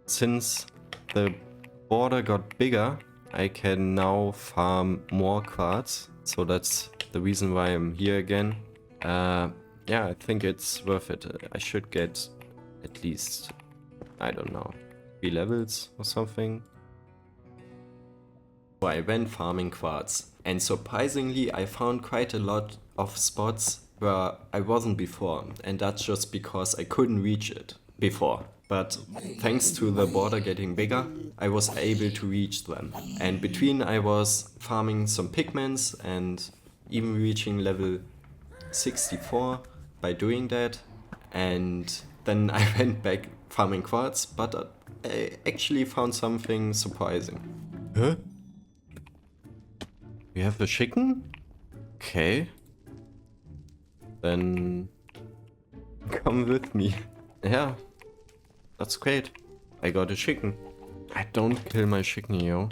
Since the border got bigger, I can now farm more quartz, so that's the reason why I'm here again. Yeah, I think it's worth it. I should get at least, I don't know, 3 levels or something. So I went farming quartz, and surprisingly I found quite a lot of spots where I wasn't before, and that's just because I couldn't reach it before. But thanks to the border getting bigger, I was able to reach them. And between I was farming some pigments and even reaching level 64 by doing that. And then I went back farming quartz, but I actually found something surprising. Huh? We have a chicken? Okay. Then come with me. Yeah, that's great. I got a chicken. I don't kill my chicken, yo.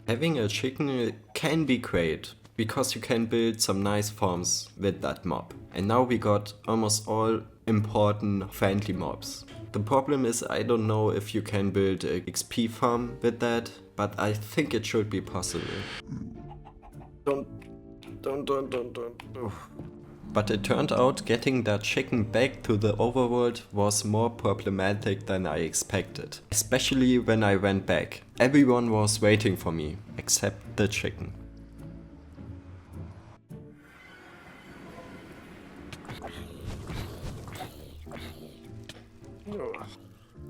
Having a chicken can be great, because you can build some nice farms with that mob. And now we got almost all important friendly mobs. The problem is I don't know if you can build a XP farm with that, but I think it should be possible. Don't. But it turned out getting that chicken back to the overworld was more problematic than I expected. Especially when I went back. Everyone was waiting for me, except the chicken.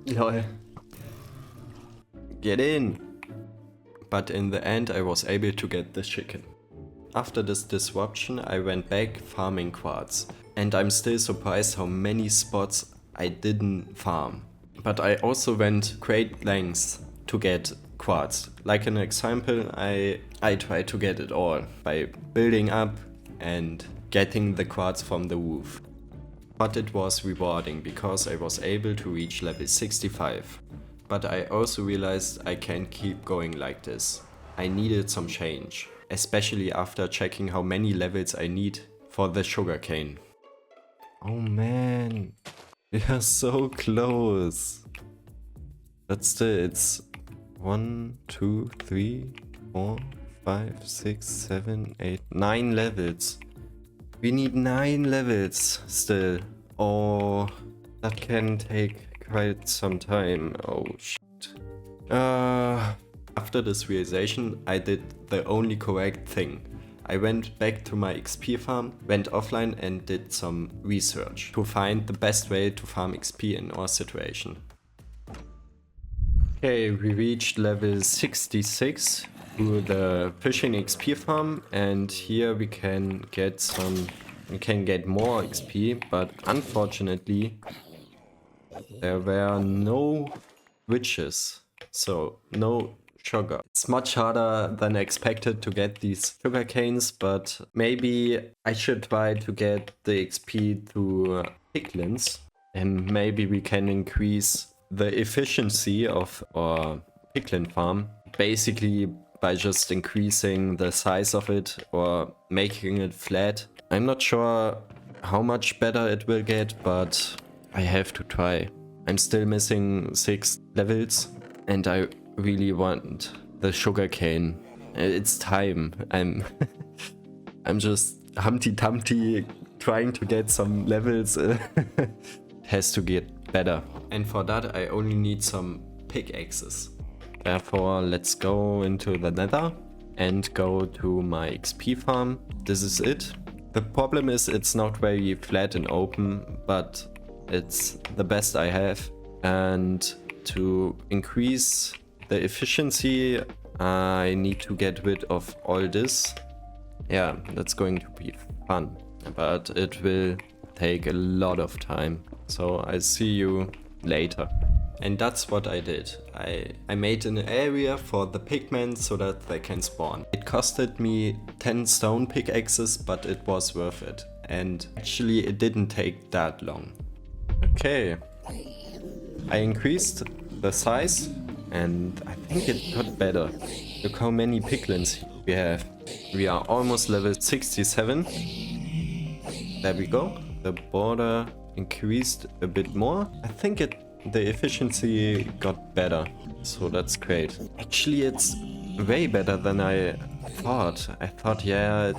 Lol. Get in! But in the end I was able to get the chicken. After this disruption I went back farming quartz, and I'm still surprised how many spots I didn't farm. But I also went great lengths to get quartz. Like an example, I tried to get it all by building up and getting the quartz from the roof. But it was rewarding because I was able to reach level 65. But I also realized I can't keep going like this. I needed some change. Especially after checking how many levels I need for the sugarcane. Oh man, we are so close. But still, it's 1, 2, 3, 4, 5, 6, 7, 8, 9 levels. We need 9 levels still. Oh, that can take quite some time. Oh shit. After this realization, I did the only correct thing. I went back to my XP farm, went offline and did some research to find the best way to farm XP in our situation. Okay, we reached level 66 to the fishing XP farm, and here we can get more XP, but unfortunately there were no witches, so no sugar. It's much harder than expected to get these sugar canes, but maybe I should try to get the XP to piglins, and maybe we can increase the efficiency of our piglin farm, basically by just increasing the size of it or making it flat. I'm not sure how much better it will get, but I have to try. I'm still missing 6 levels and I really want the sugarcane. It's time. I'm just Humpty Dumpty trying to get some levels. It has to get better. And for that I only need some pickaxes. Therefore let's go into the nether and go to my XP farm. This is it. The problem is it's not very flat and open, but it's the best I have. And to increase the efficiency I need to get rid of all this. Yeah, that's going to be fun, but it will take a lot of time. So I'll see you later. And that's what I did. I made an area for the pigmen so that they can spawn. It costed me 10 stone pickaxes, but it was worth it. And actually it didn't take that long. Okay. I increased the size and I think it got better. Look how many piglins we have. We are almost level 67. There we go. The border increased a bit more. I think the efficiency got better, so that's great. Actually, it's way better than I thought. I thought, yeah,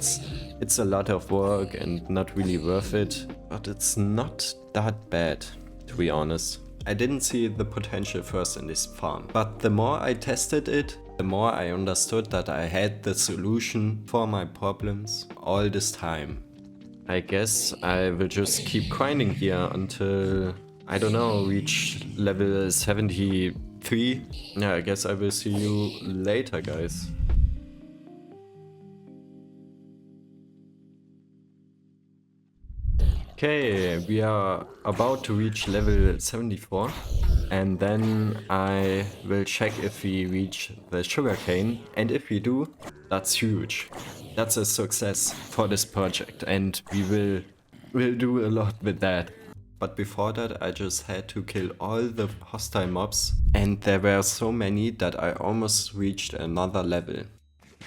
it's a lot of work and not really worth it, but it's not that bad, to be honest. I didn't see the potential first in this farm, but the more I tested it, the more I understood that I had the solution for my problems all this time. I guess I will just keep grinding here until, I don't know, reach level 73. Yeah, I guess I will see you later, guys. Okay, we are about to reach level 74. And then I will check if we reach the sugarcane. And if we do, that's huge. That's a success for this project. And we will do a lot with that. But before that, I just had to kill all the hostile mobs. And there were so many that I almost reached another level.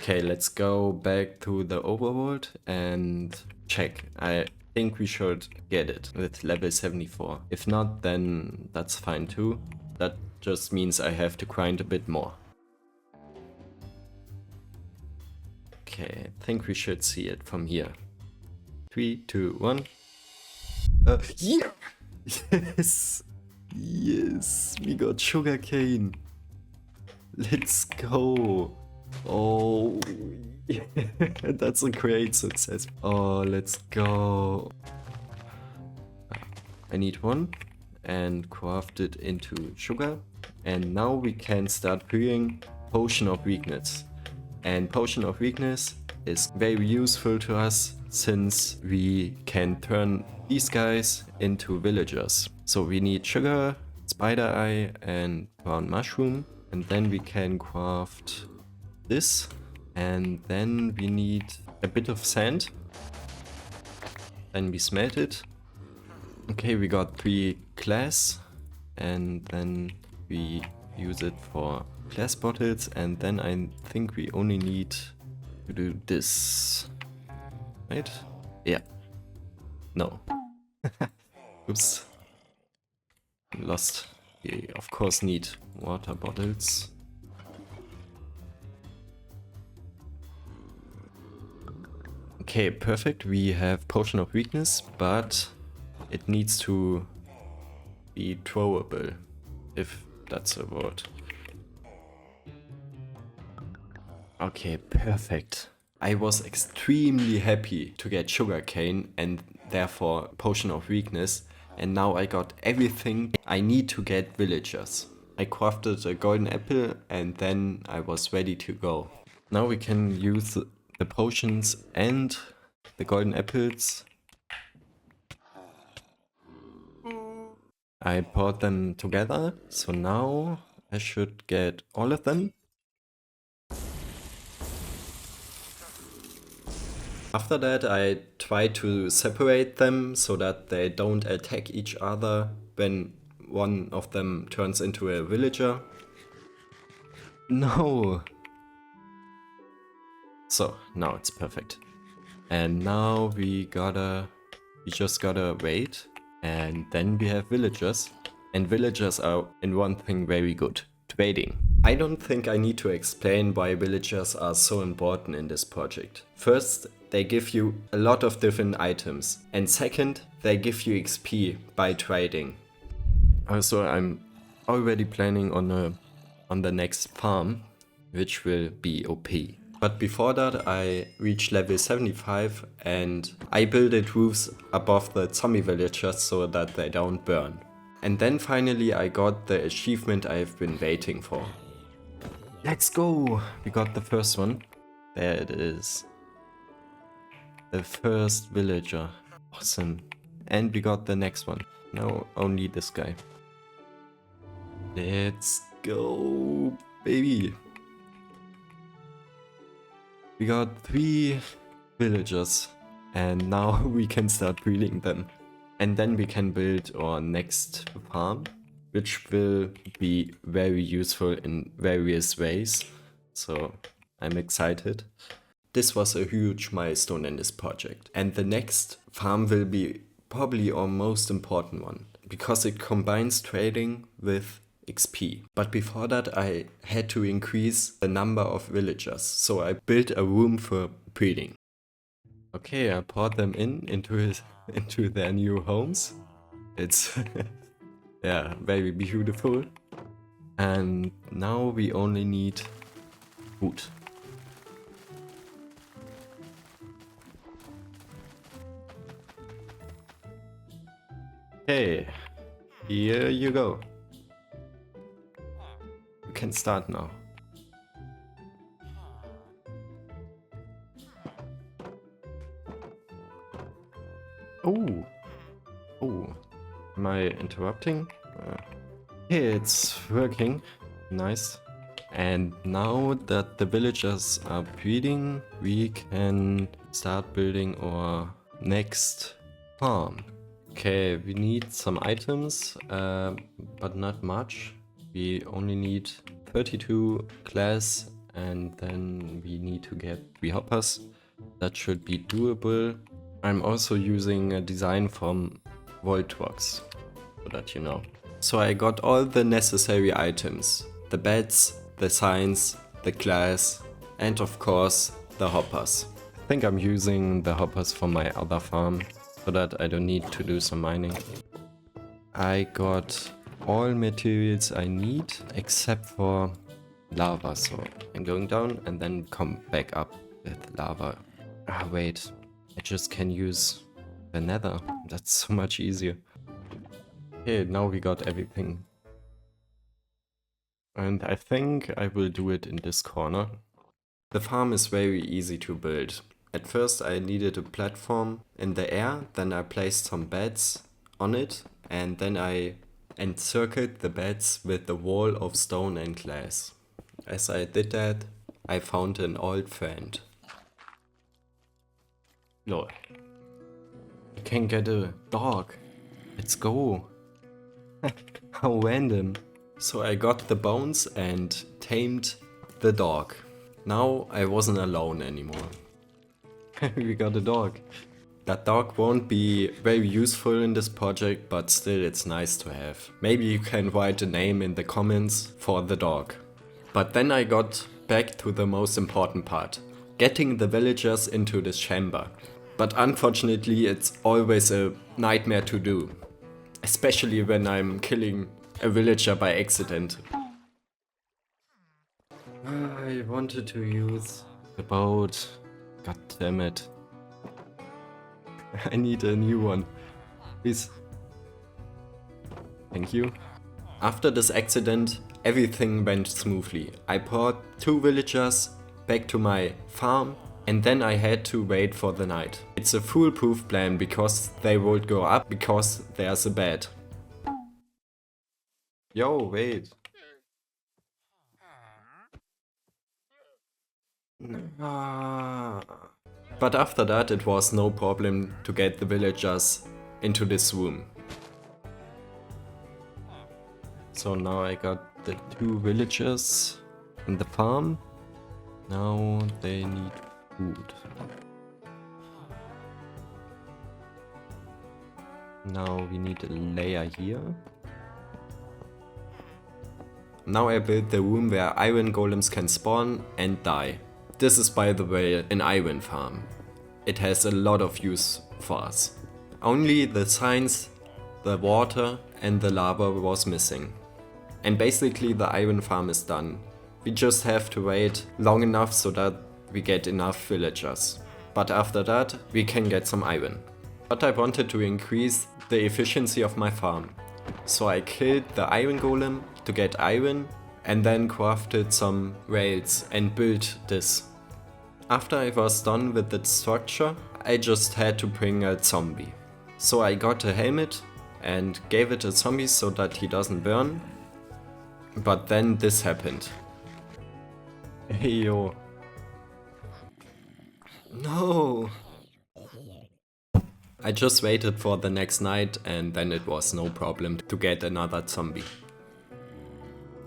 Okay, let's go back to the overworld and check. I think we should get it with level 74. If not, then that's fine too. That just means I have to grind a bit more. Okay, I think we should see it from here. 3, 2, 1. Yeah! Yes! Yes! We got sugarcane! Let's go! Oh, that's a great success. Oh, let's go. I need one and craft it into sugar. And now we can start brewing Potion of Weakness. And Potion of Weakness is very useful to us since we can turn these guys into villagers. So we need sugar, spider eye and brown mushroom. And then we can craft this, and then we need a bit of sand. Then we smelt it. Okay, we got 3 glass, and then we use it for glass bottles, and then I think we only need to do this, right? Yeah. No. Oops. Lost. We of course need water bottles. Okay, perfect. We have Potion of Weakness, but it needs to be throwable, if that's a word. Okay, perfect. I was extremely happy to get sugarcane and therefore Potion of Weakness, and now I got everything I need to get villagers. I crafted a golden apple and then I was ready to go. Now we can use the potions and the golden apples. I poured them together, so now I should get all of them. After that I try to separate them so that they don't attack each other when one of them turns into a villager. No! So, now it's perfect. And now we just gotta wait. And then we have villagers. And villagers are in one thing very good: trading. I don't think I need to explain why villagers are so important in this project. First, they give you a lot of different items. And second, they give you XP by trading. Also, I'm already planning on the next farm, which will be OP. But before that I reached level 75 and I built roofs above the zombie villagers so that they don't burn. And then finally I got the achievement I've been waiting for. Let's go! We got the first one. There it is. The first villager. Awesome. And we got the next one. Now only this guy. Let's go, baby! We got 3 villagers and now we can start breeding them. And then we can build our next farm, which will be very useful in various ways. So I'm excited. This was a huge milestone in this project. And the next farm will be probably our most important one, because it combines trading with XP. But before that I had to increase the number of villagers, so I built a room for breeding. Okay, I poured them into their new homes. It's yeah, very beautiful. And now we only need food. Okay, here you go. Can start now. Oh, am I interrupting? Okay, it's working. Nice. And now that the villagers are breeding, we can start building our next farm. Okay, we need some items, but not much. We only need 32 glass and then we need to get 3 hoppers. That should be doable. I'm also using a design from WadZee, so that you know. So I got all the necessary items. The beds, the signs, the glass, and of course the hoppers. I think I'm using the hoppers from my other farm, so that I don't need to do some mining. I got all materials I need except for lava, so I'm going down and then come back up with lava. Ah wait, I just can use the nether. That's so much easier. Okay, now we got everything. And I think I will do it in this corner. The farm is very easy to build. At first I needed a platform in the air, then I placed some beds on it, and then I encircled the beds with a wall of stone and glass. As I did that, I found an old friend. Lol. I can get a dog. Let's go. How random. So I got the bones and tamed the dog. Now I wasn't alone anymore. We got a dog. That dog won't be very useful in this project, but still it's nice to have. Maybe you can write a name in the comments for the dog. But then I got back to the most important part. getting the villagers into this chamber. But unfortunately it's always a nightmare to do. Especially when I'm killing a villager by accident. I wanted to use the boat. God damn it. I need a new one. Please. Thank you. After this accident, everything went smoothly. I brought 2 villagers back to my farm and then I had to wait for the night. It's a foolproof plan because they would go up because there's a bed. Yo, wait. But after that it was no problem to get the villagers into this room. So now I got the 2 villagers in the farm. Now they need food. Now we need a layer here. Now I built the room where iron golems can spawn and die. This is, by the way, an iron farm. It has a lot of use for us. Only the signs, the water and the lava was missing. And basically the iron farm is done. We just have to wait long enough so that we get enough villagers. But after that we can get some iron. But I wanted to increase the efficiency of my farm. So I killed the iron golem to get iron and then crafted some rails and built this. After I was done with the structure, I just had to bring a zombie. So I got a helmet and gave it a zombie so that he doesn't burn. But then this happened. Hey yo. No! I just waited for the next night and then it was no problem to get another zombie.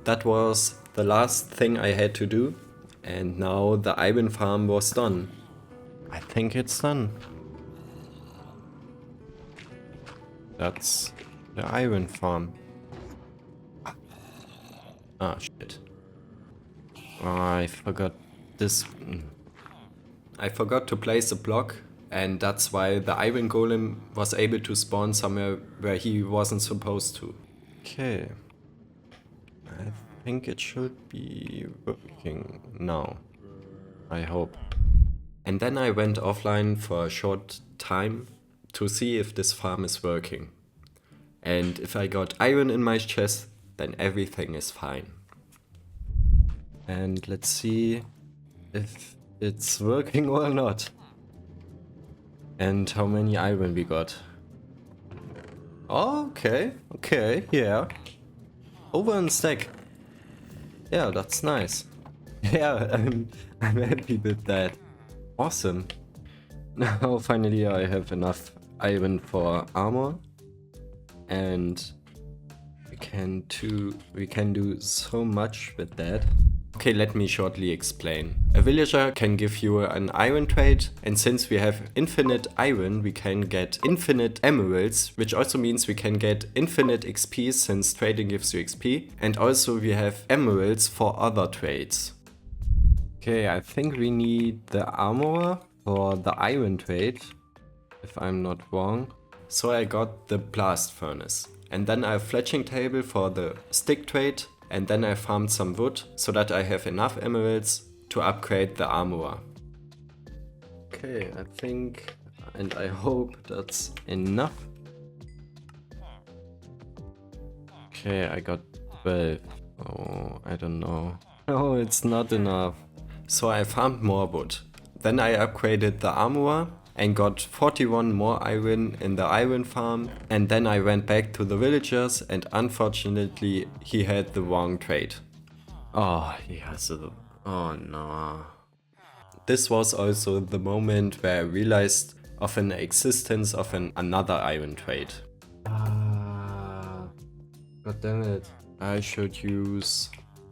That was the last thing I had to do and now the iron farm was done. I think it's done. That's the iron farm. Ah shit. I forgot this. I forgot to place a block and that's why the iron golem was able to spawn somewhere where he wasn't supposed to. Okay. I think it should be working now. I hope. And then I went offline for a short time to see if this farm is working. And if I got iron in my chest, then everything is fine. And let's see if it's working or not. And how many iron we got. Oh, okay, yeah. Over a stack. Yeah, that's nice. Yeah, I'm happy with that. Awesome. Now finally I have enough iron for armor. And we can do so much with that. Okay, let me shortly explain. A villager can give you an iron trade, and since we have infinite iron, we can get infinite emeralds, which also means we can get infinite XP since trading gives you XP, and also we have emeralds for other trades. Okay, I think we need the armor for the iron trade, if I'm not wrong. So I got the blast furnace, and then I have fletching table for the stick trade. And then I farmed some wood so that I have enough emeralds to upgrade the armor. Okay, I think and I hope that's enough. Okay, I got 12. Oh, I don't know. No, it's not enough. So I farmed more wood. Then I upgraded the armor and got 41 more iron in the iron farm, and then I went back to the villagers and unfortunately he had the wrong trade. Oh, he has a... oh no. This was also the moment where I realized of an existence of another iron trade. God damn it. I should use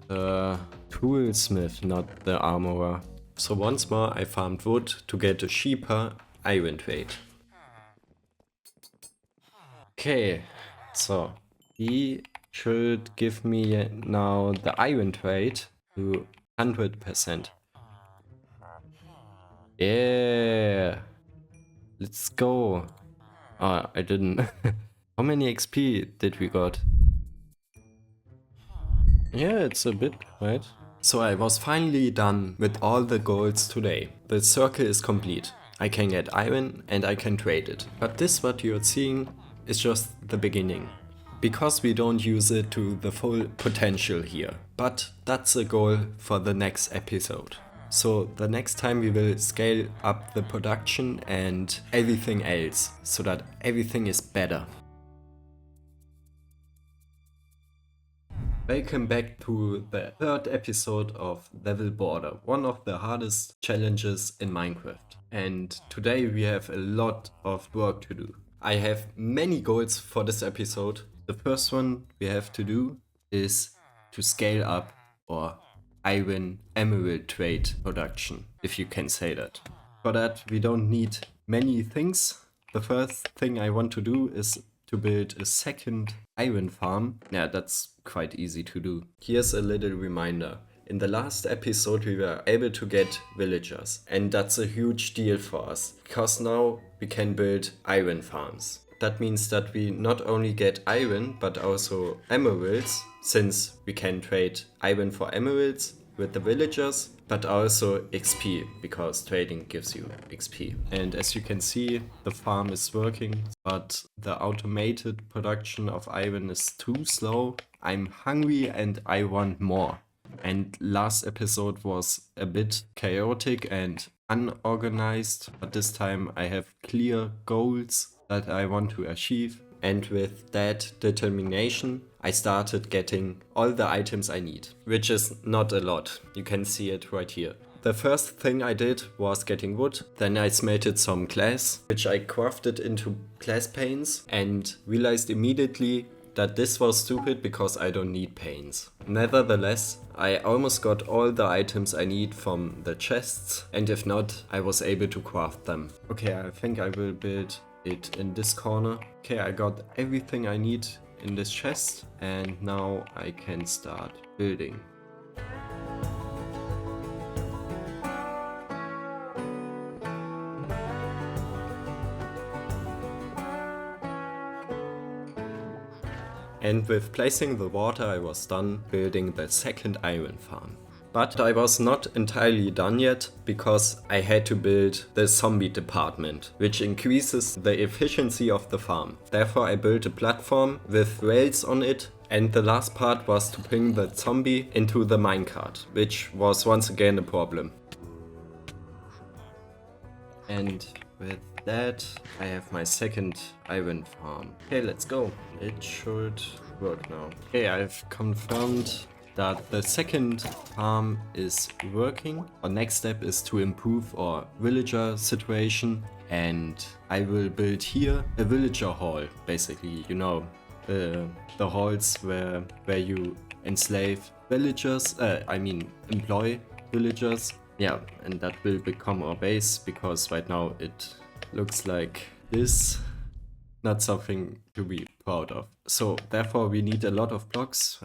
the toolsmith, not the armorer. So once more I farmed wood to get a cheaper iron trade. Okay, so he should give me now the iron trade to 100%. Yeah. Let's go. Ah, I didn't. How many XP did we got? Yeah, it's a bit, right? So I was finally done with all the goals today. The circle is complete. I can get iron and I can trade it. But this what you're seeing is just the beginning. Because we don't use it to the full potential here. But that's a goal for the next episode. So the next time we will scale up the production and everything else so that everything is better. Welcome back to the third episode of Level Border, one of the hardest challenges in Minecraft. And today we have a lot of work to do. I have many goals for this episode. The first one we have to do is to scale up or iron emerald trade production, if you can say that. For that we don't need many things. The first thing I want to do is to build a second iron farm. Yeah, that's quite easy to do. Here's a little reminder. In the last episode we were able to get villagers, and that's a huge deal for us, because now we can build iron farms. That means that we not only get iron but also emeralds, since we can trade iron for emeralds with the villagers, but also XP, because trading gives you XP. And as you can see, the farm is working, but the automated production of iron is too slow. I'm hungry and I want more. And last episode was a bit chaotic and unorganized, but this time I have clear goals that I want to achieve. And with that determination, I started getting all the items I need, which is not a lot. You can see it right here. The first thing I did was getting wood, then I smelted some glass, which I crafted into glass panes, and realized immediately that this was stupid because I don't need panes. Nevertheless, I almost got all the items I need from the chests, and if not, I was able to craft them. Okay, I think I will build it in this corner. Okay, I got everything I need in this chest, and now I can start building. And with placing the water I was done building the second iron farm. But I was not entirely done yet, because I had to build the zombie department, which increases the efficiency of the farm. Therefore I built a platform with rails on it, and the last part was to bring the zombie into the minecart, which was once again a problem. And with that I have my second iron farm. Okay, let's go. It should work now. Okay, I've confirmed that the second farm is working. Our next step is to improve our villager situation, and I will build here a villager hall, basically, you know, the halls where you enslave villagers, employ villagers. Yeah, and that will become our base, because right now it looks like this. Not something to be proud of. So therefore we need a lot of blocks.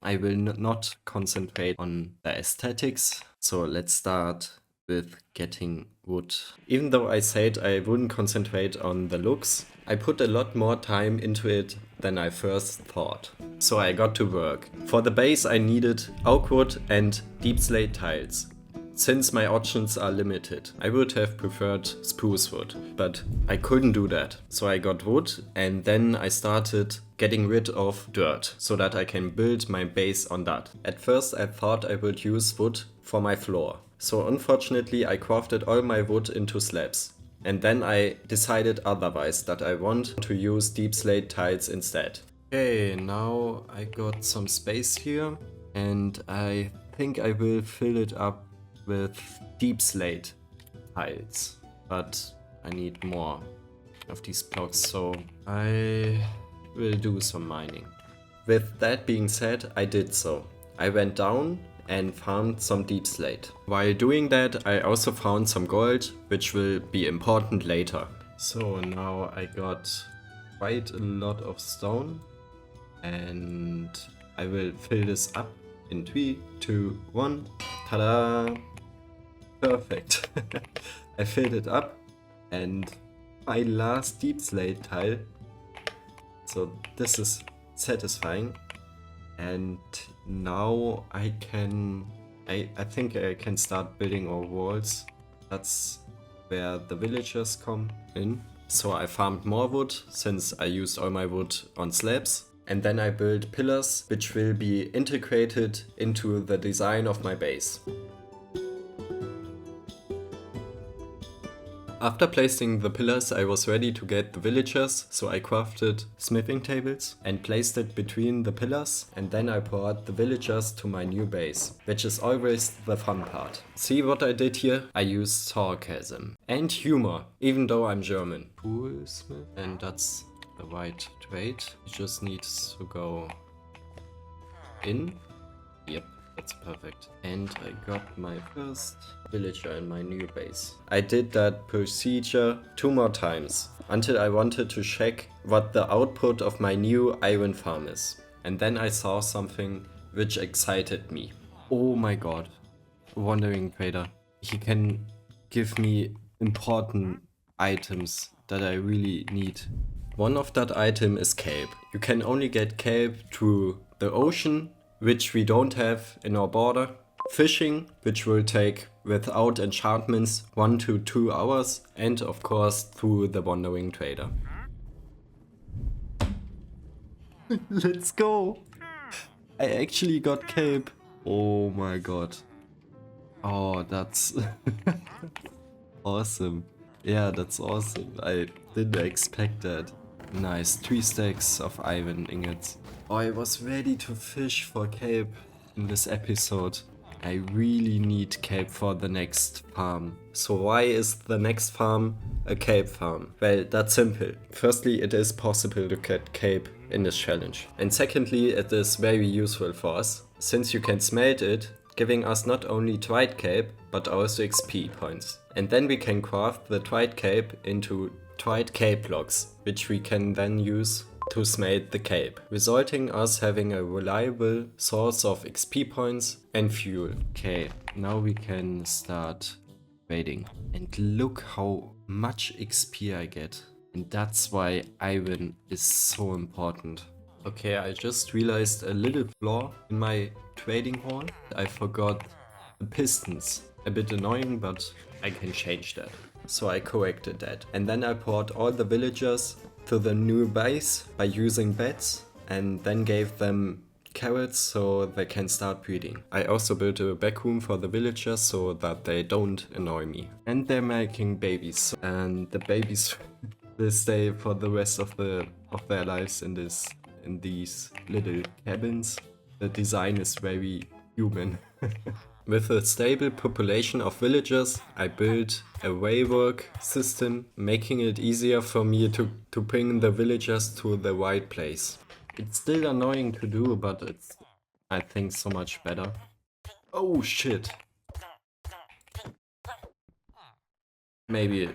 I will not concentrate on the aesthetics. So let's start with getting wood. Even though I said I wouldn't concentrate on the looks, I put a lot more time into it than I first thought. So I got to work. For the base I needed oak wood and deep slate tiles. Since my options are limited, I would have preferred spruce wood, but I couldn't do that. So I got wood, and then I started getting rid of dirt so that I can build my base on that. At first I thought I would use wood for my floor. So unfortunately I crafted all my wood into slabs. And then I decided otherwise, that I want to use deep slate tiles instead. Okay, now I got some space here, and I think I will fill it up with deep slate tiles, but I need more of these blocks, so I will do some mining. With that being said, I did so. I went down and found some deep slate. While doing that, I also found some gold, which will be important later. So now I got quite a lot of stone, and I will fill this up in 3, 2, 1. Ta-da! Perfect. I filled it up and my last deep slate tile. So this is satisfying. And now I think I can start building our walls. That's where the villagers come in. So I farmed more wood since I used all my wood on slabs. And then I built pillars which will be integrated into the design of my base. After placing the pillars, I was ready to get the villagers, so I crafted smithing tables and placed it between the pillars, and then I brought the villagers to my new base, which is always the fun part. See what I did here? I used sarcasm and humor, even though I'm German. Poolsmith, and that's the right trade. It just needs to go in. Yep. That's perfect. And I got my first villager in my new base. I did that procedure 2 more times until I wanted to check what the output of my new iron farm is. And then I saw something which excited me. Oh my god. Wandering Trader. He can give me important items that I really need. One of that item is kelp. You can only get kelp through the ocean, which we don't have in our border, fishing, which will take without enchantments 1 to 2 hours, and of course through the Wandering Trader. Let's go! I actually got kelp. Oh my god. Oh, that's awesome. Yeah, that's awesome. I didn't expect that. Nice, 3 stacks of iron ingots. Oh, I was ready to fish for kelp in this episode. I really need kelp for the next farm. So why is the next farm a kelp farm? Well, that's simple. Firstly, it is possible to get kelp in this challenge. And secondly, it is very useful for us, since you can smelt it, giving us not only dried kelp, but also XP points. And then we can craft the dried kelp into dried kelp blocks, which we can then use to smelt the kelp, resulting us having a reliable source of XP points and fuel. Okay, now we can start raiding. And look how much XP I get. And that's why iron is so important. Okay, I just realized a little flaw in my trading hall. I forgot the pistons. A bit annoying, but I can change that. So I corrected that. And then I brought all the villagers to the new base by using beds and then gave them carrots so they can start breeding. I also built a back room for the villagers so that they don't annoy me. And they're making babies, and the babies will stay for the rest of their lives in these little cabins. The design is very human. With a stable population of villagers, I built a waywork system, making it easier for me to bring the villagers to the right place. It's still annoying to do, but it's, I think, so much better. Oh shit! Maybe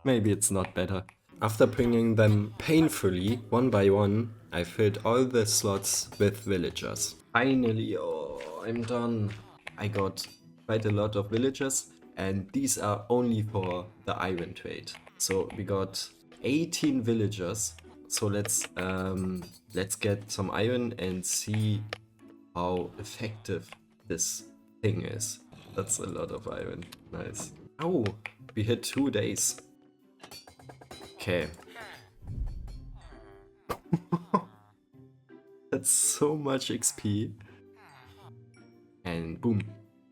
it's not better. After bringing them painfully, one by one, I filled all the slots with villagers. Finally, oh, I'm done. I got quite a lot of villagers, and these are only for the iron trade. So we got 18 villagers. So let's get some iron and see how effective this thing is. That's a lot of iron. Nice. Oh, we hit 2 days. Okay. That's so much XP. And boom,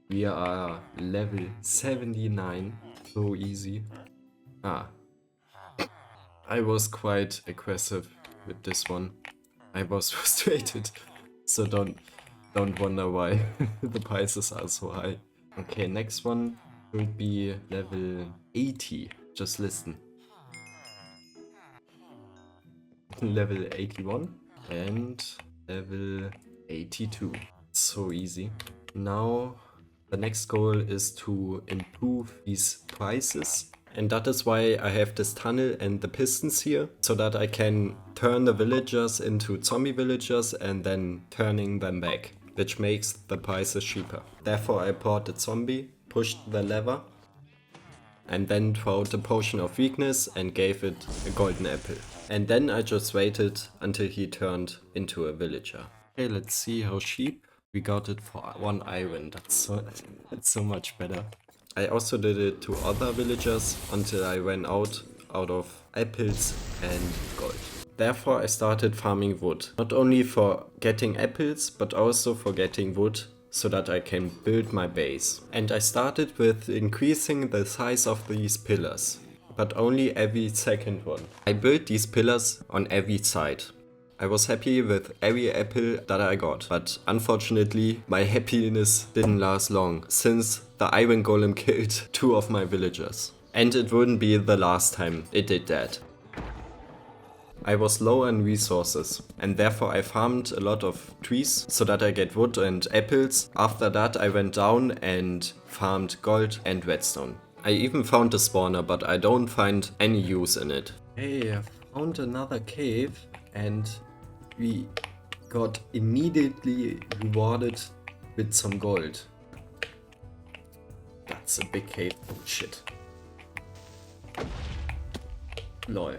we are level 79. So easy. I was quite aggressive with this one. I was frustrated. So don't wonder why the prices are so high. Okay, next one will be level 80. Just listen. Level 81 and level 82. So easy. Now the next goal is to improve these prices, and that is why I have this tunnel and the pistons here, so that I can turn the villagers into zombie villagers and then turning them back, which makes the prices cheaper. Therefore I bought the zombie pushed the lever, and then threw out the potion of weakness and gave it a golden apple. And then I just waited until he turned into a villager. Okay, let's see how cheap. We got it for 1 iron. That's so much better. I also did it to other villagers until I ran out of apples and gold. Therefore I started farming wood. Not only for getting apples, but also for getting wood so that I can build my base. And I started with increasing the size of these pillars, but only every second one. I built these pillars on every side. I was happy with every apple that I got, but unfortunately my happiness didn't last long, since the iron golem killed 2 of my villagers. And it wouldn't be the last time it did that. I was low on resources, and therefore I farmed a lot of trees so that I get wood and apples. After that I went down and farmed gold and redstone. I even found a spawner, but I don't find any use in it. Hey, I found another cave and we got immediately rewarded with some gold. That's a big cave. Oh shit. Lol.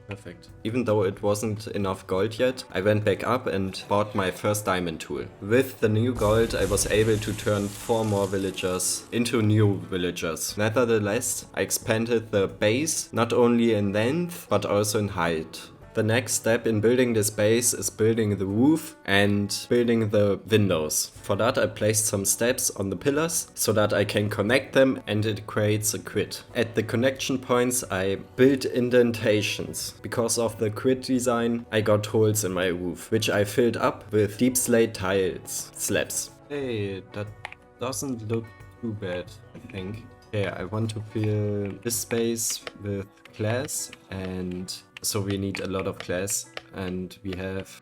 Perfect. Even though it wasn't enough gold yet, I went back up and bought my first diamond tool. With the new gold, I was able to turn 4 more villagers into new villagers. Nevertheless, I expanded the base not only in length, but also in height. The next step in building this base is building the roof and building the windows. For that I placed some steps on the pillars so that I can connect them and it creates a grid. At the connection points I built indentations. Because of the grid design I got holes in my roof, which I filled up with deep slate tiles, slabs. Hey, that doesn't look too bad, I think. Okay, I want to fill this space with glass, and so we need a lot of glass, and we have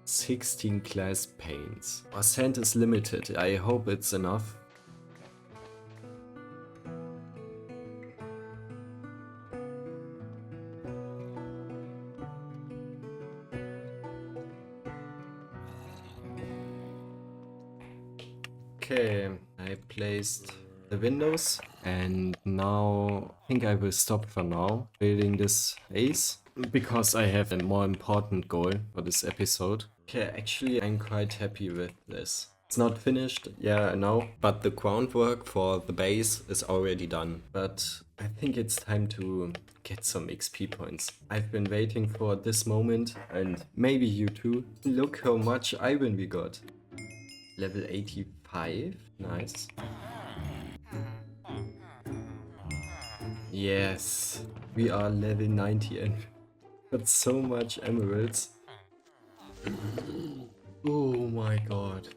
16 glass panes. Our sand is limited, I hope it's enough. Okay, I placed the windows, and now I think I will stop for now building this base because I have a more important goal for this episode. Okay, actually I'm quite happy with this. It's not finished, yeah I know, but the groundwork for the base is already done. But I think it's time to get some XP points. I've been waiting for this moment, and maybe you too. Look how much iron we got. Level 85, nice. Yes, we are level 90 and got so much emeralds. Oh my god,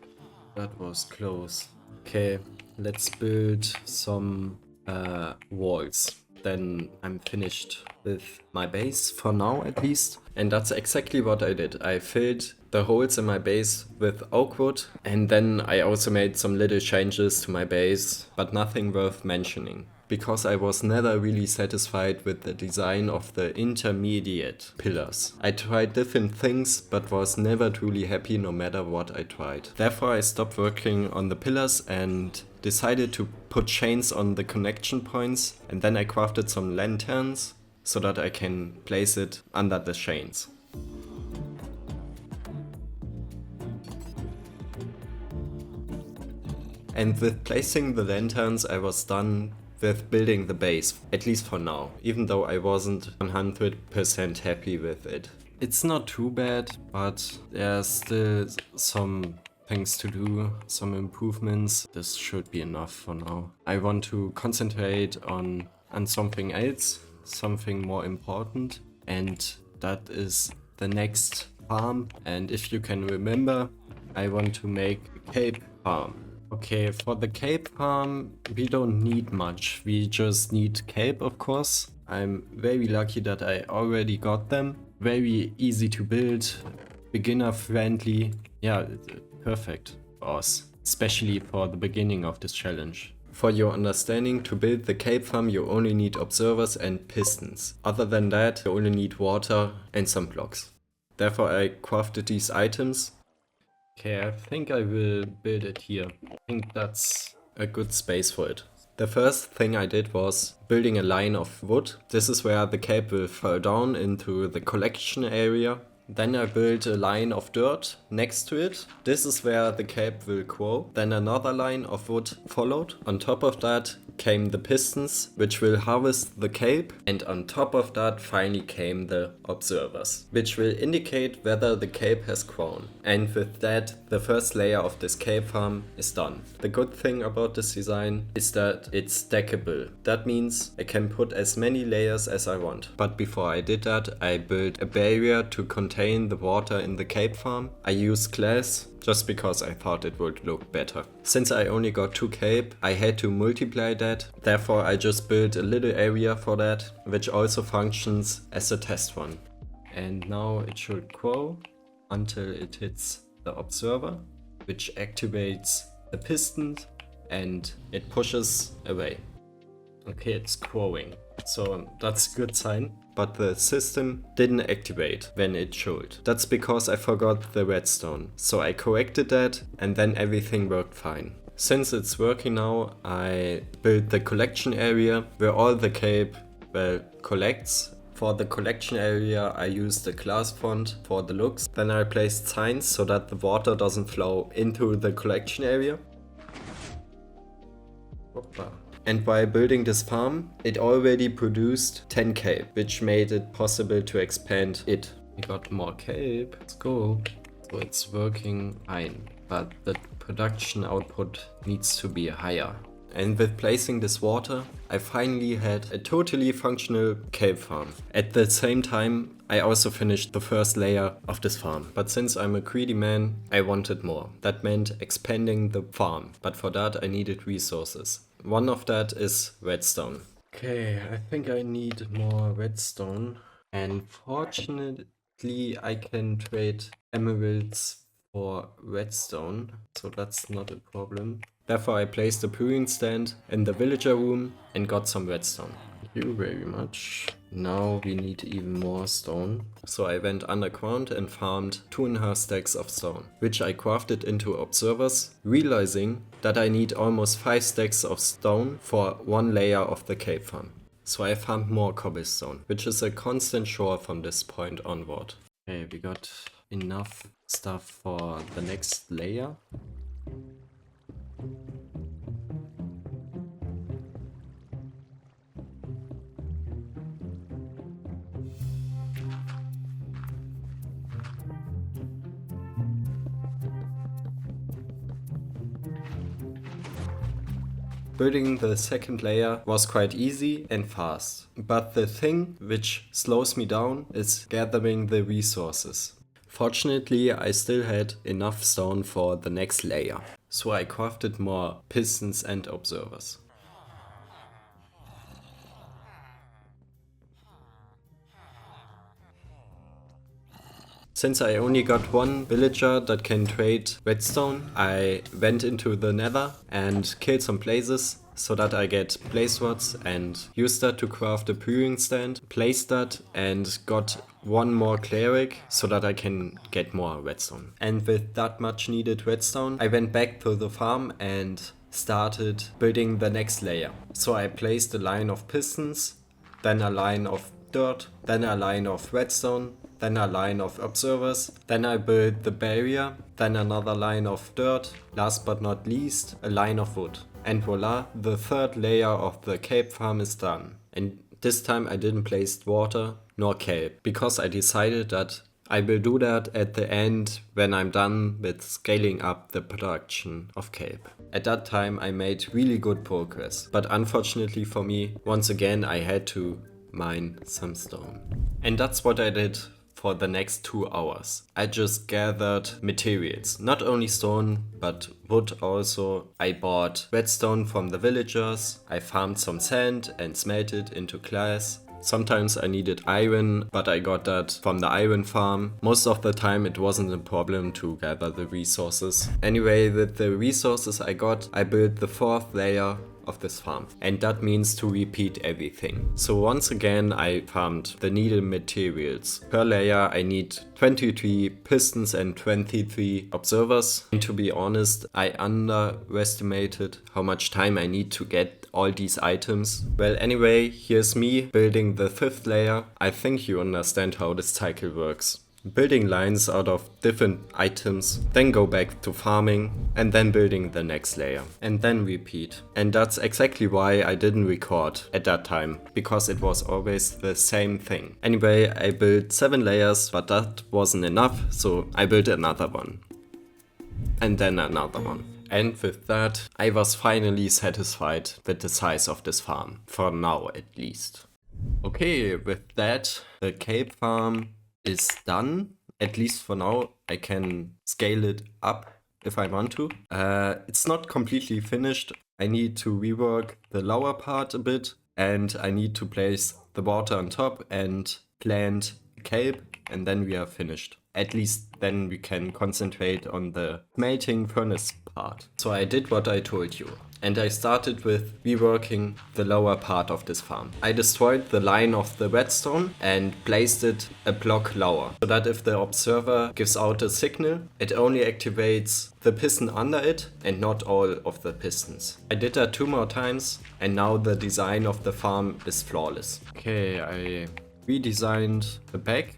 that was close. Okay, let's build some walls. Then I'm finished with my base, for now at least. And that's exactly what I did. I filled the holes in my base with oak wood, and then I also made some little changes to my base, but nothing worth mentioning. Because I was never really satisfied with the design of the intermediate pillars. I tried different things, but was never truly happy no matter what I tried. Therefore I stopped working on the pillars and decided to put chains on the connection points, and then I crafted some lanterns so that I can place it under the chains. And with placing the lanterns I was done with building the base, at least for now, even though I wasn't 100% happy with it. It's not too bad, but there's still some things to do, some improvements. This should be enough for now. I want to concentrate on something else, something more important, and that is the next farm. And if you can remember, I want to make a cape farm. Okay, for the cape farm, we don't need much. We just need cape, of course. I'm very lucky that I already got them. Very easy to build, beginner friendly. Yeah, perfect for us, especially for the beginning of this challenge. For your understanding, to build the cape farm you only need observers and pistons. Other than that, you only need water and some blocks. Therefore I crafted these items. Okay, I think I will build it here. I think that's a good space for it. The first thing I did was building a line of wood. This is where the cape will fall down into the collection area. Then I built a line of dirt next to it. This is where the cape will grow. Then another line of wood followed. On top of that came the pistons, which will harvest the cape. And on top of that finally came the observers, which will indicate whether the cape has grown. And with that, the first layer of this cape farm is done. The good thing about this design is that it's stackable. That means I can put as many layers as I want. But before I did that, I built a barrier to contain the water in the cape farm. I used glass just because I thought it would look better. Since I only got 2 cape, I had to multiply that. Therefore, I just built a little area for that, which also functions as a test one. And now it should grow until it hits the observer, which activates the pistons and it pushes away. Okay, it's growing. So that's a good sign. But the system didn't activate when it should. That's because I forgot the redstone. So I corrected that and then everything worked fine. Since it's working now, I built the collection area where all the cape collects. For the collection area, I used the glass font for the looks. Then I placed signs so that the water doesn't flow into the collection area. Hoppa. And while building this farm, it already produced 10 cape, which made it possible to expand it. We got more cape, let's go. So it's working fine, but the production output needs to be higher. And with placing this water, I finally had a totally functional cape farm. At the same time, I also finished the first layer of this farm. But since I'm a greedy man, I wanted more. That meant expanding the farm, but for that I needed resources. One of that is redstone. Okay, I think I need more redstone. And fortunately, I can trade emeralds for redstone, so that's not a problem. Therefore, I placed a brewing stand in the villager room and got some redstone. Thank you very much. Now we need even more stone. So I went underground and farmed 2.5 stacks of stone, which I crafted into observers, realizing that I need almost 5 stacks of stone for 1 layer of the cape farm. So I farmed more cobblestone, which is a constant chore from this point onward. Okay, we got enough stuff for the next layer. Building the second layer was quite easy and fast, but the thing which slows me down is gathering the resources. Fortunately, I still had enough stone for the next layer, so I crafted more pistons and observers. Since I only got 1 villager that can trade redstone, I went into the nether and killed some blazes so that I get blaze rods and used that to craft a brewing stand, placed that and got 1 more cleric so that I can get more redstone. And with that much needed redstone, I went back to the farm and started building the next layer. So I placed a line of pistons, then a line of dirt, then a line of redstone, then a line of observers, then I built the barrier, then another line of dirt, last but not least, a line of wood. And voila, the third layer of the cape farm is done. And this time I didn't place water nor cape, because I decided that I will do that at the end when I'm done with scaling up the production of cape. At that time I made really good progress, but unfortunately for me, once again I had to mine some stone. And that's what I did for the next 2 hours. I just gathered materials, not only stone, but wood also. I bought redstone from the villagers, I farmed some sand and smelted into glass. Sometimes I needed iron, but I got that from the iron farm. Most of the time it wasn't a problem to gather the resources. Anyway, with the resources I got, I built the 4th layer of this farm. And that means to repeat everything. So once again I farmed the needed materials. Per layer I need 23 pistons and 23 observers. And to be honest, I underestimated how much time I need to get all these items. Well, anyway, here's me building the 5th layer. I think you understand how this cycle works. Building lines out of different items, then go back to farming, and then building the next layer, and then repeat. And that's exactly why I didn't record at that time, because it was always the same thing. Anyway, I built 7 layers, but that wasn't enough, so I built another one. And then another one. And with that, I was finally satisfied with the size of this farm, for now at least. Okay, with that, the cave farm is done, at least for now. I can scale it up if I want to. It's not completely finished. I need to rework the lower part a bit, and I need to place the water on top and plant a cape, and then we are finished. At least then we can concentrate on the smelting furnace part. So I did what I told you. And I started with reworking the lower part of this farm. I destroyed the line of the redstone and placed it a block lower, so that if the observer gives out a signal, it only activates the piston under it and not all of the pistons. I did that 2 more times, and now the design of the farm is flawless. Okay, I redesigned the back.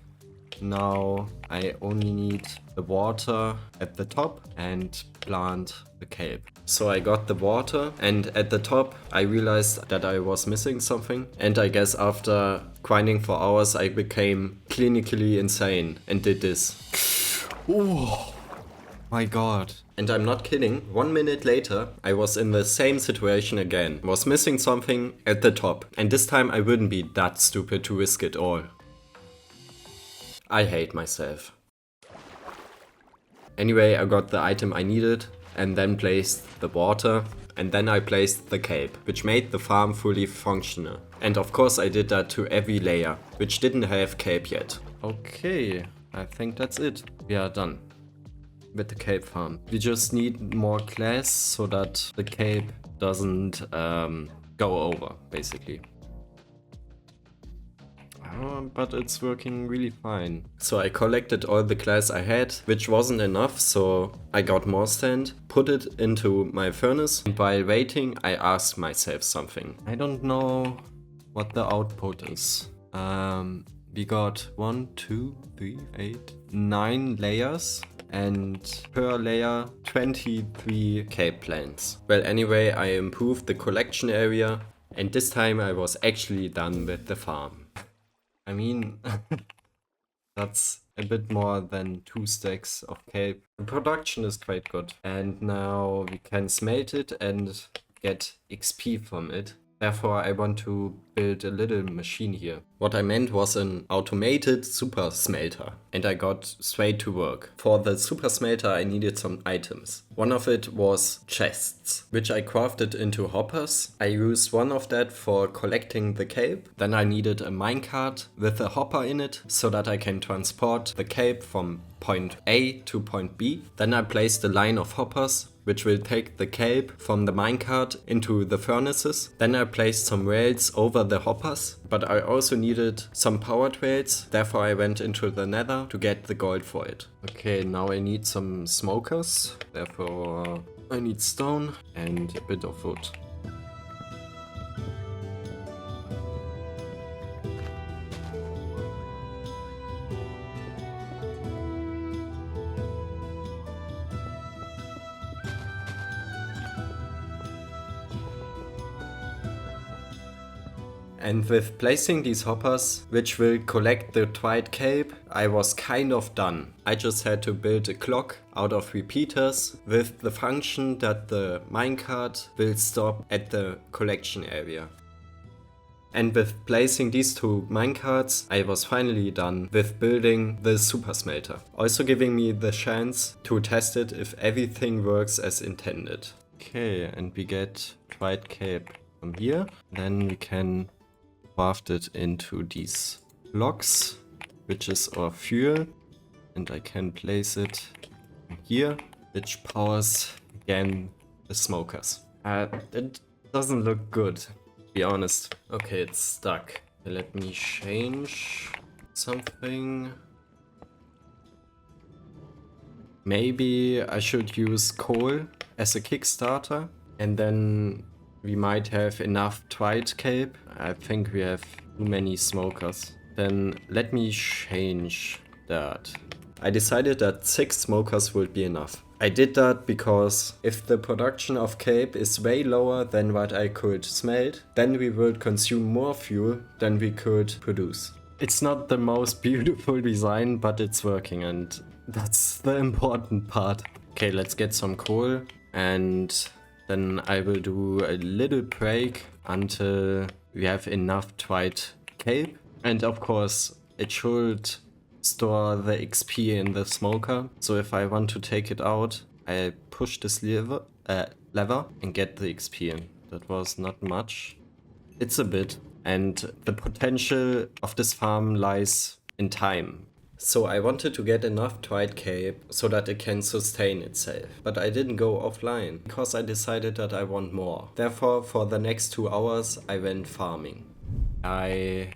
Now I only need the water at the top and plant the cape. So I got the water, and at the top I realized that I was missing something, and I guess after grinding for hours I became clinically insane and did this. Oh my god. And I'm not kidding, 1 minute later I was in the same situation again. Was missing something at the top, and this time I wouldn't be that stupid to risk it all. I hate myself. Anyway, I got the item I needed and then placed the water, and then I placed the cape, which made the farm fully functional. And of course I did that to every layer, which didn't have cape yet. Okay, I think that's it. We are done with the cape farm. We just need more glass so that the cape doesn't go over, basically. But it's working really fine. So I collected all the glass I had, which wasn't enough, so I got more sand, put it into my furnace, and while waiting I asked myself something. I don't know what the output is. We got 1, 2, 3, 8, 9 layers, and per layer 23 cape planes. Well, anyway, I improved the collection area, and this time I was actually done with the farm. I mean, that's a bit more than 2 stacks of cape. The production is quite good. And now we can smelt it and get XP from it. Therefore, I want to build a little machine here. What I meant was an automated super smelter, and I got straight to work. For the super smelter, I needed some items. One of it was chests, which I crafted into hoppers. I used one of that for collecting the cape. Then I needed a minecart with a hopper in it, so that I can transport the cape from point A to point B. Then I placed a line of hoppers, which will take the cape from the minecart into the furnaces. Then I placed some rails over the hoppers, but I also needed some power trails, therefore I went into the nether to get the gold for it. Okay, now I need some smokers, therefore I need stone and a bit of wood. And with placing these hoppers, which will collect the dried cape, I was kind of done. I just had to build a clock out of repeaters with the function that the minecart will stop at the collection area. And with placing these 2 minecarts, I was finally done with building the super smelter. Also giving me the chance to test it if everything works as intended. Okay, and we get dried cape from here. Then we can craft it into these blocks, which is our fuel, and I can place it here, which powers again the smokers. It Doesn't look good, to be honest. Okay, it's stuck. Let me change something. Maybe I should use coal as a Kickstarter, and then we might have enough Twilight Cape. I think we have too many smokers. Then let me change that. I decided that 6 smokers would be enough. I did that because if the production of cape is way lower than what I could smelt, then we would consume more fuel than we could produce. It's not the most beautiful design, but it's working, and that's the important part. Okay, let's get some coal, and then I will do a little break until we have enough Twilight Cape. And of course, it should store the XP in the smoker. So if I want to take it out, I push this lever and get the XP in. That was not much. It's a bit. And the potential of this farm lies in time. So I wanted to get enough Twilight Cape so that it can sustain itself. But I didn't go offline because I decided that I want more. Therefore, for the next 2 hours, I went farming. I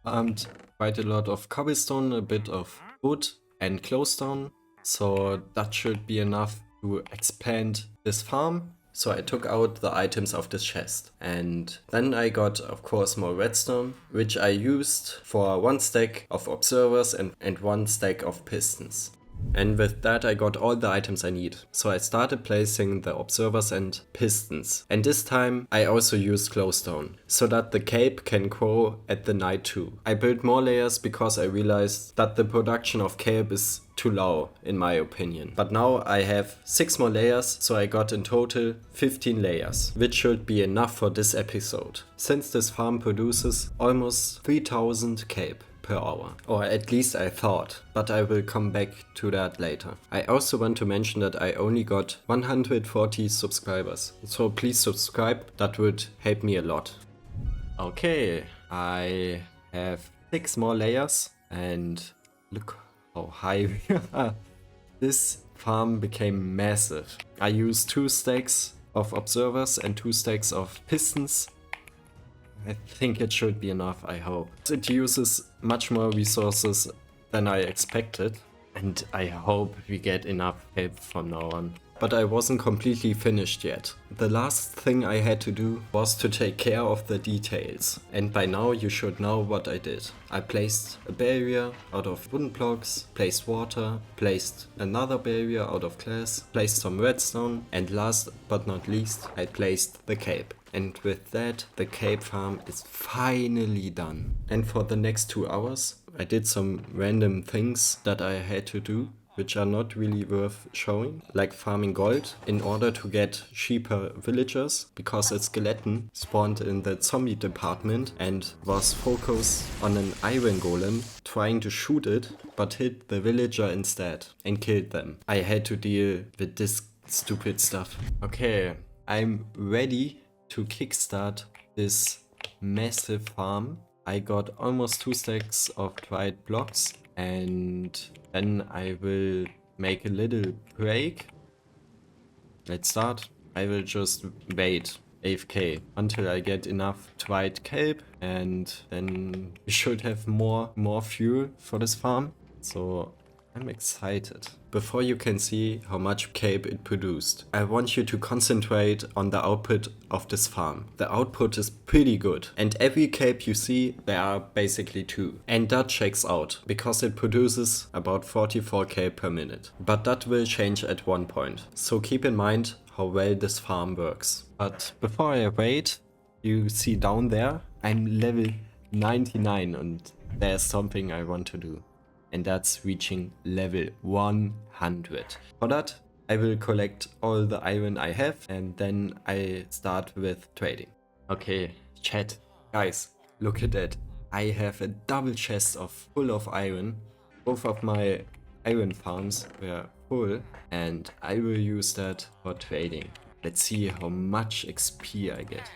farmed quite a lot of cobblestone, a bit of wood and glowstone. So that should be enough to expand this farm. So I took out the items of this chest, and then I got, of course, more redstone, which I used for 1 stack of observers and 1 stack of pistons. And with that I got all the items I need. So I started placing the observers and pistons. And this time I also used glowstone, so that the cape can grow at the night too. I built more layers because I realized that the production of cape is too low, in my opinion. But now I have 6 more layers, so I got in total 15 layers, which should be enough for this episode, since this farm produces almost 3000 cape per hour. Or at least I thought, but I will come back to that later. I also want to mention that I only got 140 subscribers, so please subscribe, that would help me a lot. Okay, I have 6 more layers, and look how high we are. This farm became massive. I used 2 stacks of observers and 2 stacks of pistons. I think it should be enough, I hope. It uses much more resources than I expected, and I hope we get enough help from now on. But I wasn't completely finished yet. The last thing I had to do was to take care of the details. And by now you should know what I did. I placed a barrier out of wooden blocks, placed water, placed another barrier out of glass, placed some redstone, and last but not least, I placed the cape. And with that, the cape farm is finally done. And for the next 2 hours, I did some random things that I had to do, which are not really worth showing, like farming gold in order to get cheaper villagers, because a skeleton spawned in the zombie department and was focused on an iron golem, trying to shoot it, but hit the villager instead and killed them. I had to deal with this stupid stuff. Okay, I'm ready to kickstart this massive farm. I got almost 2 stacks of dried blocks, and then I will make a little break. Let's start. I will just wait AFK until I get enough dried cape, and then we should have more fuel for this farm. So I'm excited. Before you can see how much cape it produced, I want you to concentrate on the output of this farm. The output is pretty good, and every cape you see, there are basically 2. And that checks out, because it produces about 44 cape per minute. But that will change at one point, so keep in mind how well this farm works. But before I wait, you see down there, I'm level 99, and there's something I want to do. And that's reaching level 100. For that, I will collect all the iron I have, and then I start with trading. Okay, chat, guys, look at that. I have a double chest full of iron. Both of my iron farms were full, and I will use that for trading. Let's see how much XP I get.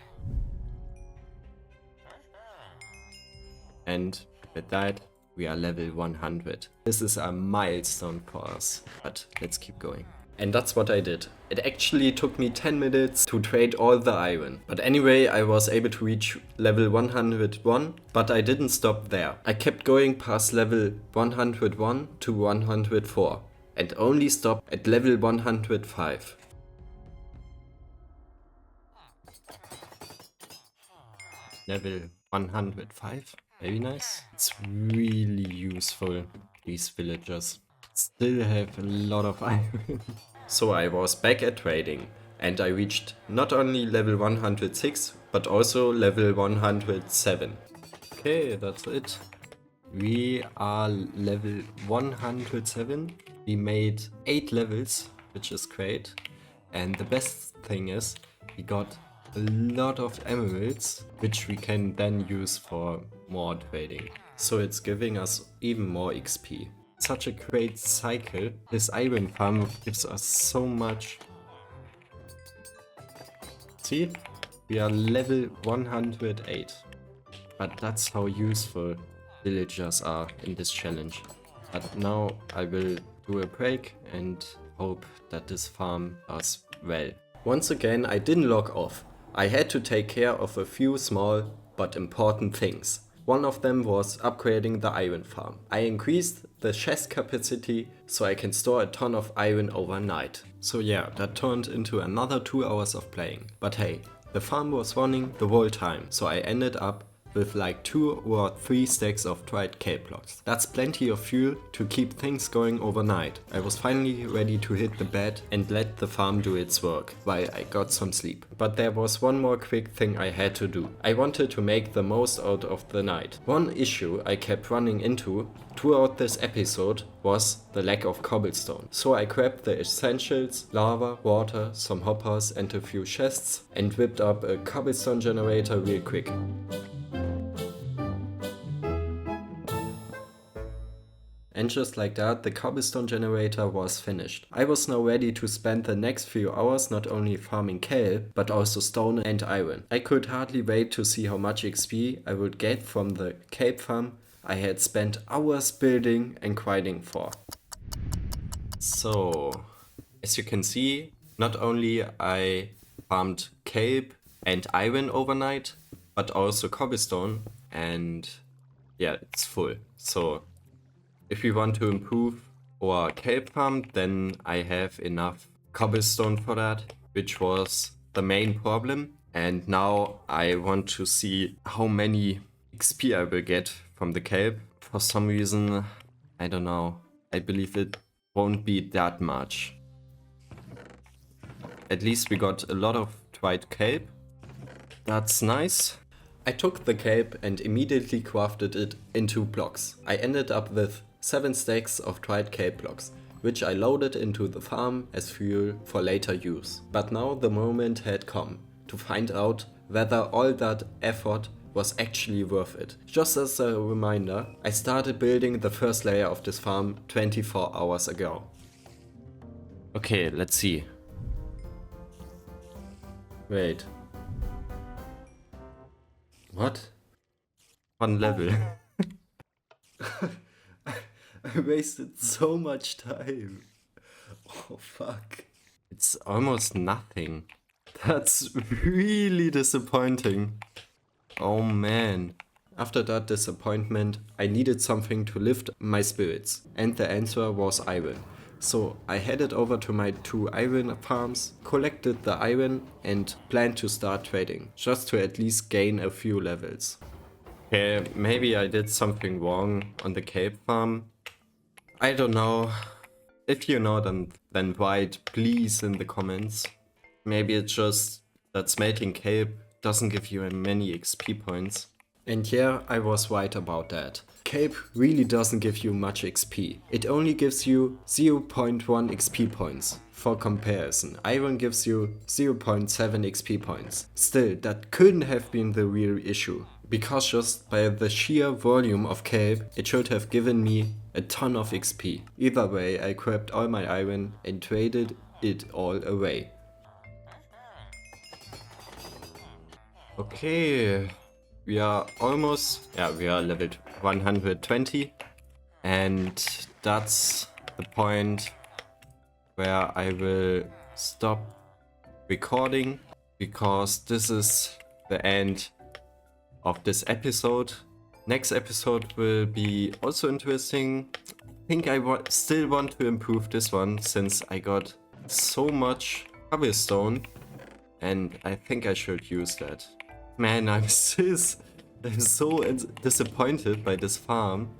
And with that, we are level 100. This is a milestone for us, but let's keep going. And that's what I did. It actually took me 10 minutes to trade all the iron. But anyway, I was able to reach level 101, but I didn't stop there. I kept going past level 101 to 104 and only stopped at level 105. Level 105, very nice. It's really useful, these villagers. Still have a lot of iron. So I was back at trading and I reached not only level 106 but also level 107. Okay, that's it. We are level 107. We made 8 levels, which is great. And the best thing is we got a lot of emeralds, which we can then use for more trading. So it's giving us even more XP. Such a great cycle. This iron farm gives us so much. See? We are level 108. But that's how useful villagers are in this challenge. But now I will do a break and hope that this farm does well. Once again, I didn't log off. I had to take care of a few small but important things. One of them was upgrading the iron farm. I increased the chest capacity so I can store a ton of iron overnight. So yeah, that turned into another 2 hours of playing. But hey, the farm was running the whole time, so I ended up with like 2 or 3 stacks of dried kelp blocks. That's plenty of fuel to keep things going overnight. I was finally ready to hit the bed and let the farm do its work while I got some sleep. But there was one more quick thing I had to do. I wanted to make the most out of the night. One issue I kept running into throughout this episode was the lack of cobblestone. So I grabbed the essentials, lava, water, some hoppers and a few chests and whipped up a cobblestone generator real quick. And just like that, the cobblestone generator was finished. I was now ready to spend the next few hours not only farming kelp, but also stone and iron. I could hardly wait to see how much XP I would get from the kelp farm I had spent hours building and grinding for. So, as you can see, not only I farmed kelp and iron overnight, but also cobblestone, and yeah, it's full. So if we want to improve our kelp farm, then I have enough cobblestone for that, which was the main problem. And now I want to see how many XP I will get from the kelp. For some reason, I don't know, I believe it won't be that much. At least we got a lot of dried kelp. That's nice. I took the kelp and immediately crafted it into blocks. I ended up with 7 stacks of dried kelp blocks, which I loaded into the farm as fuel for later use. But now the moment had come to find out whether all that effort was actually worth it. Just as a reminder, I started building the first layer of this farm 24 hours ago. Okay, let's see. Wait. What? 1 level. I wasted so much time. Oh fuck. It's almost nothing. That's really disappointing. Oh man. After that disappointment, I needed something to lift my spirits. And the answer was iron. So I headed over to my 2 iron farms, collected the iron and planned to start trading. Just to at least gain a few levels. Okay, maybe I did something wrong on the kelp farm. I don't know. If you know, then write please in the comments. Maybe it's just that smelting kelp doesn't give you many XP points. And yeah, I was right about that. Kelp really doesn't give you much XP. It only gives you 0.1 XP points. For comparison, iron gives you 0.7 XP points. Still, that couldn't have been the real issue. Because just by the sheer volume of kelp, it should have given me a ton of XP. Either way, I grabbed all my iron and traded it all away. Okay, we are almost, we are leveled 120 and that's the point where I will stop recording because this is the end of this episode. Next episode will be also interesting. I think I still want to improve this one since I got so much cobblestone and I think I should use that. Man, I'm so disappointed by this farm.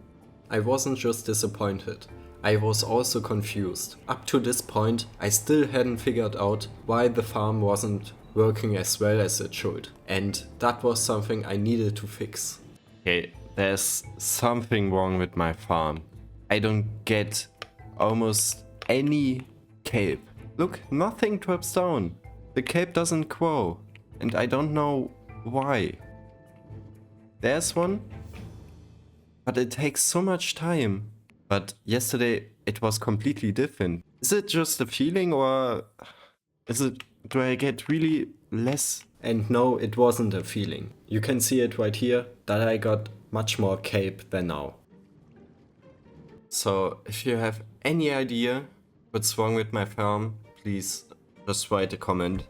I wasn't just disappointed, I was also confused. Up to this point, I still hadn't figured out why the farm wasn't working as well as it should. And that was something I needed to fix. Okay, there's something wrong with my farm. I don't get almost any cape. Look, nothing drops down. The cape doesn't grow. And I don't know why. There's one. But it takes so much time. But yesterday it was completely different. Is it just a feeling or do I get really less? And no, it wasn't a feeling. You can see it right here that I got much more cape than now. So if you have any idea what's wrong with my farm, please just write a comment.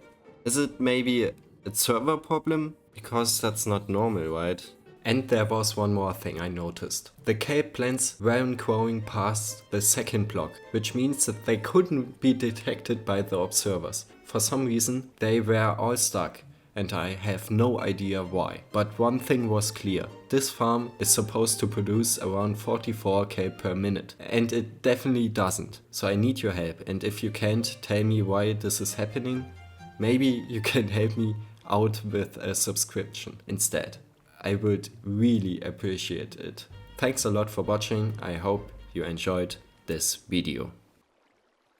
Is it maybe a server problem? Because that's not normal, right? And there was one more thing I noticed. The cape plants weren't growing past the second block, which means that they couldn't be detected by the observers. For some reason, they were all stuck, and I have no idea why. But one thing was clear. This farm is supposed to produce around 44 cape per minute, and it definitely doesn't. So I need your help, and if you can't tell me why this is happening, maybe you can help me out with a subscription instead. I would really appreciate it. Thanks a lot for watching. I hope you enjoyed this video.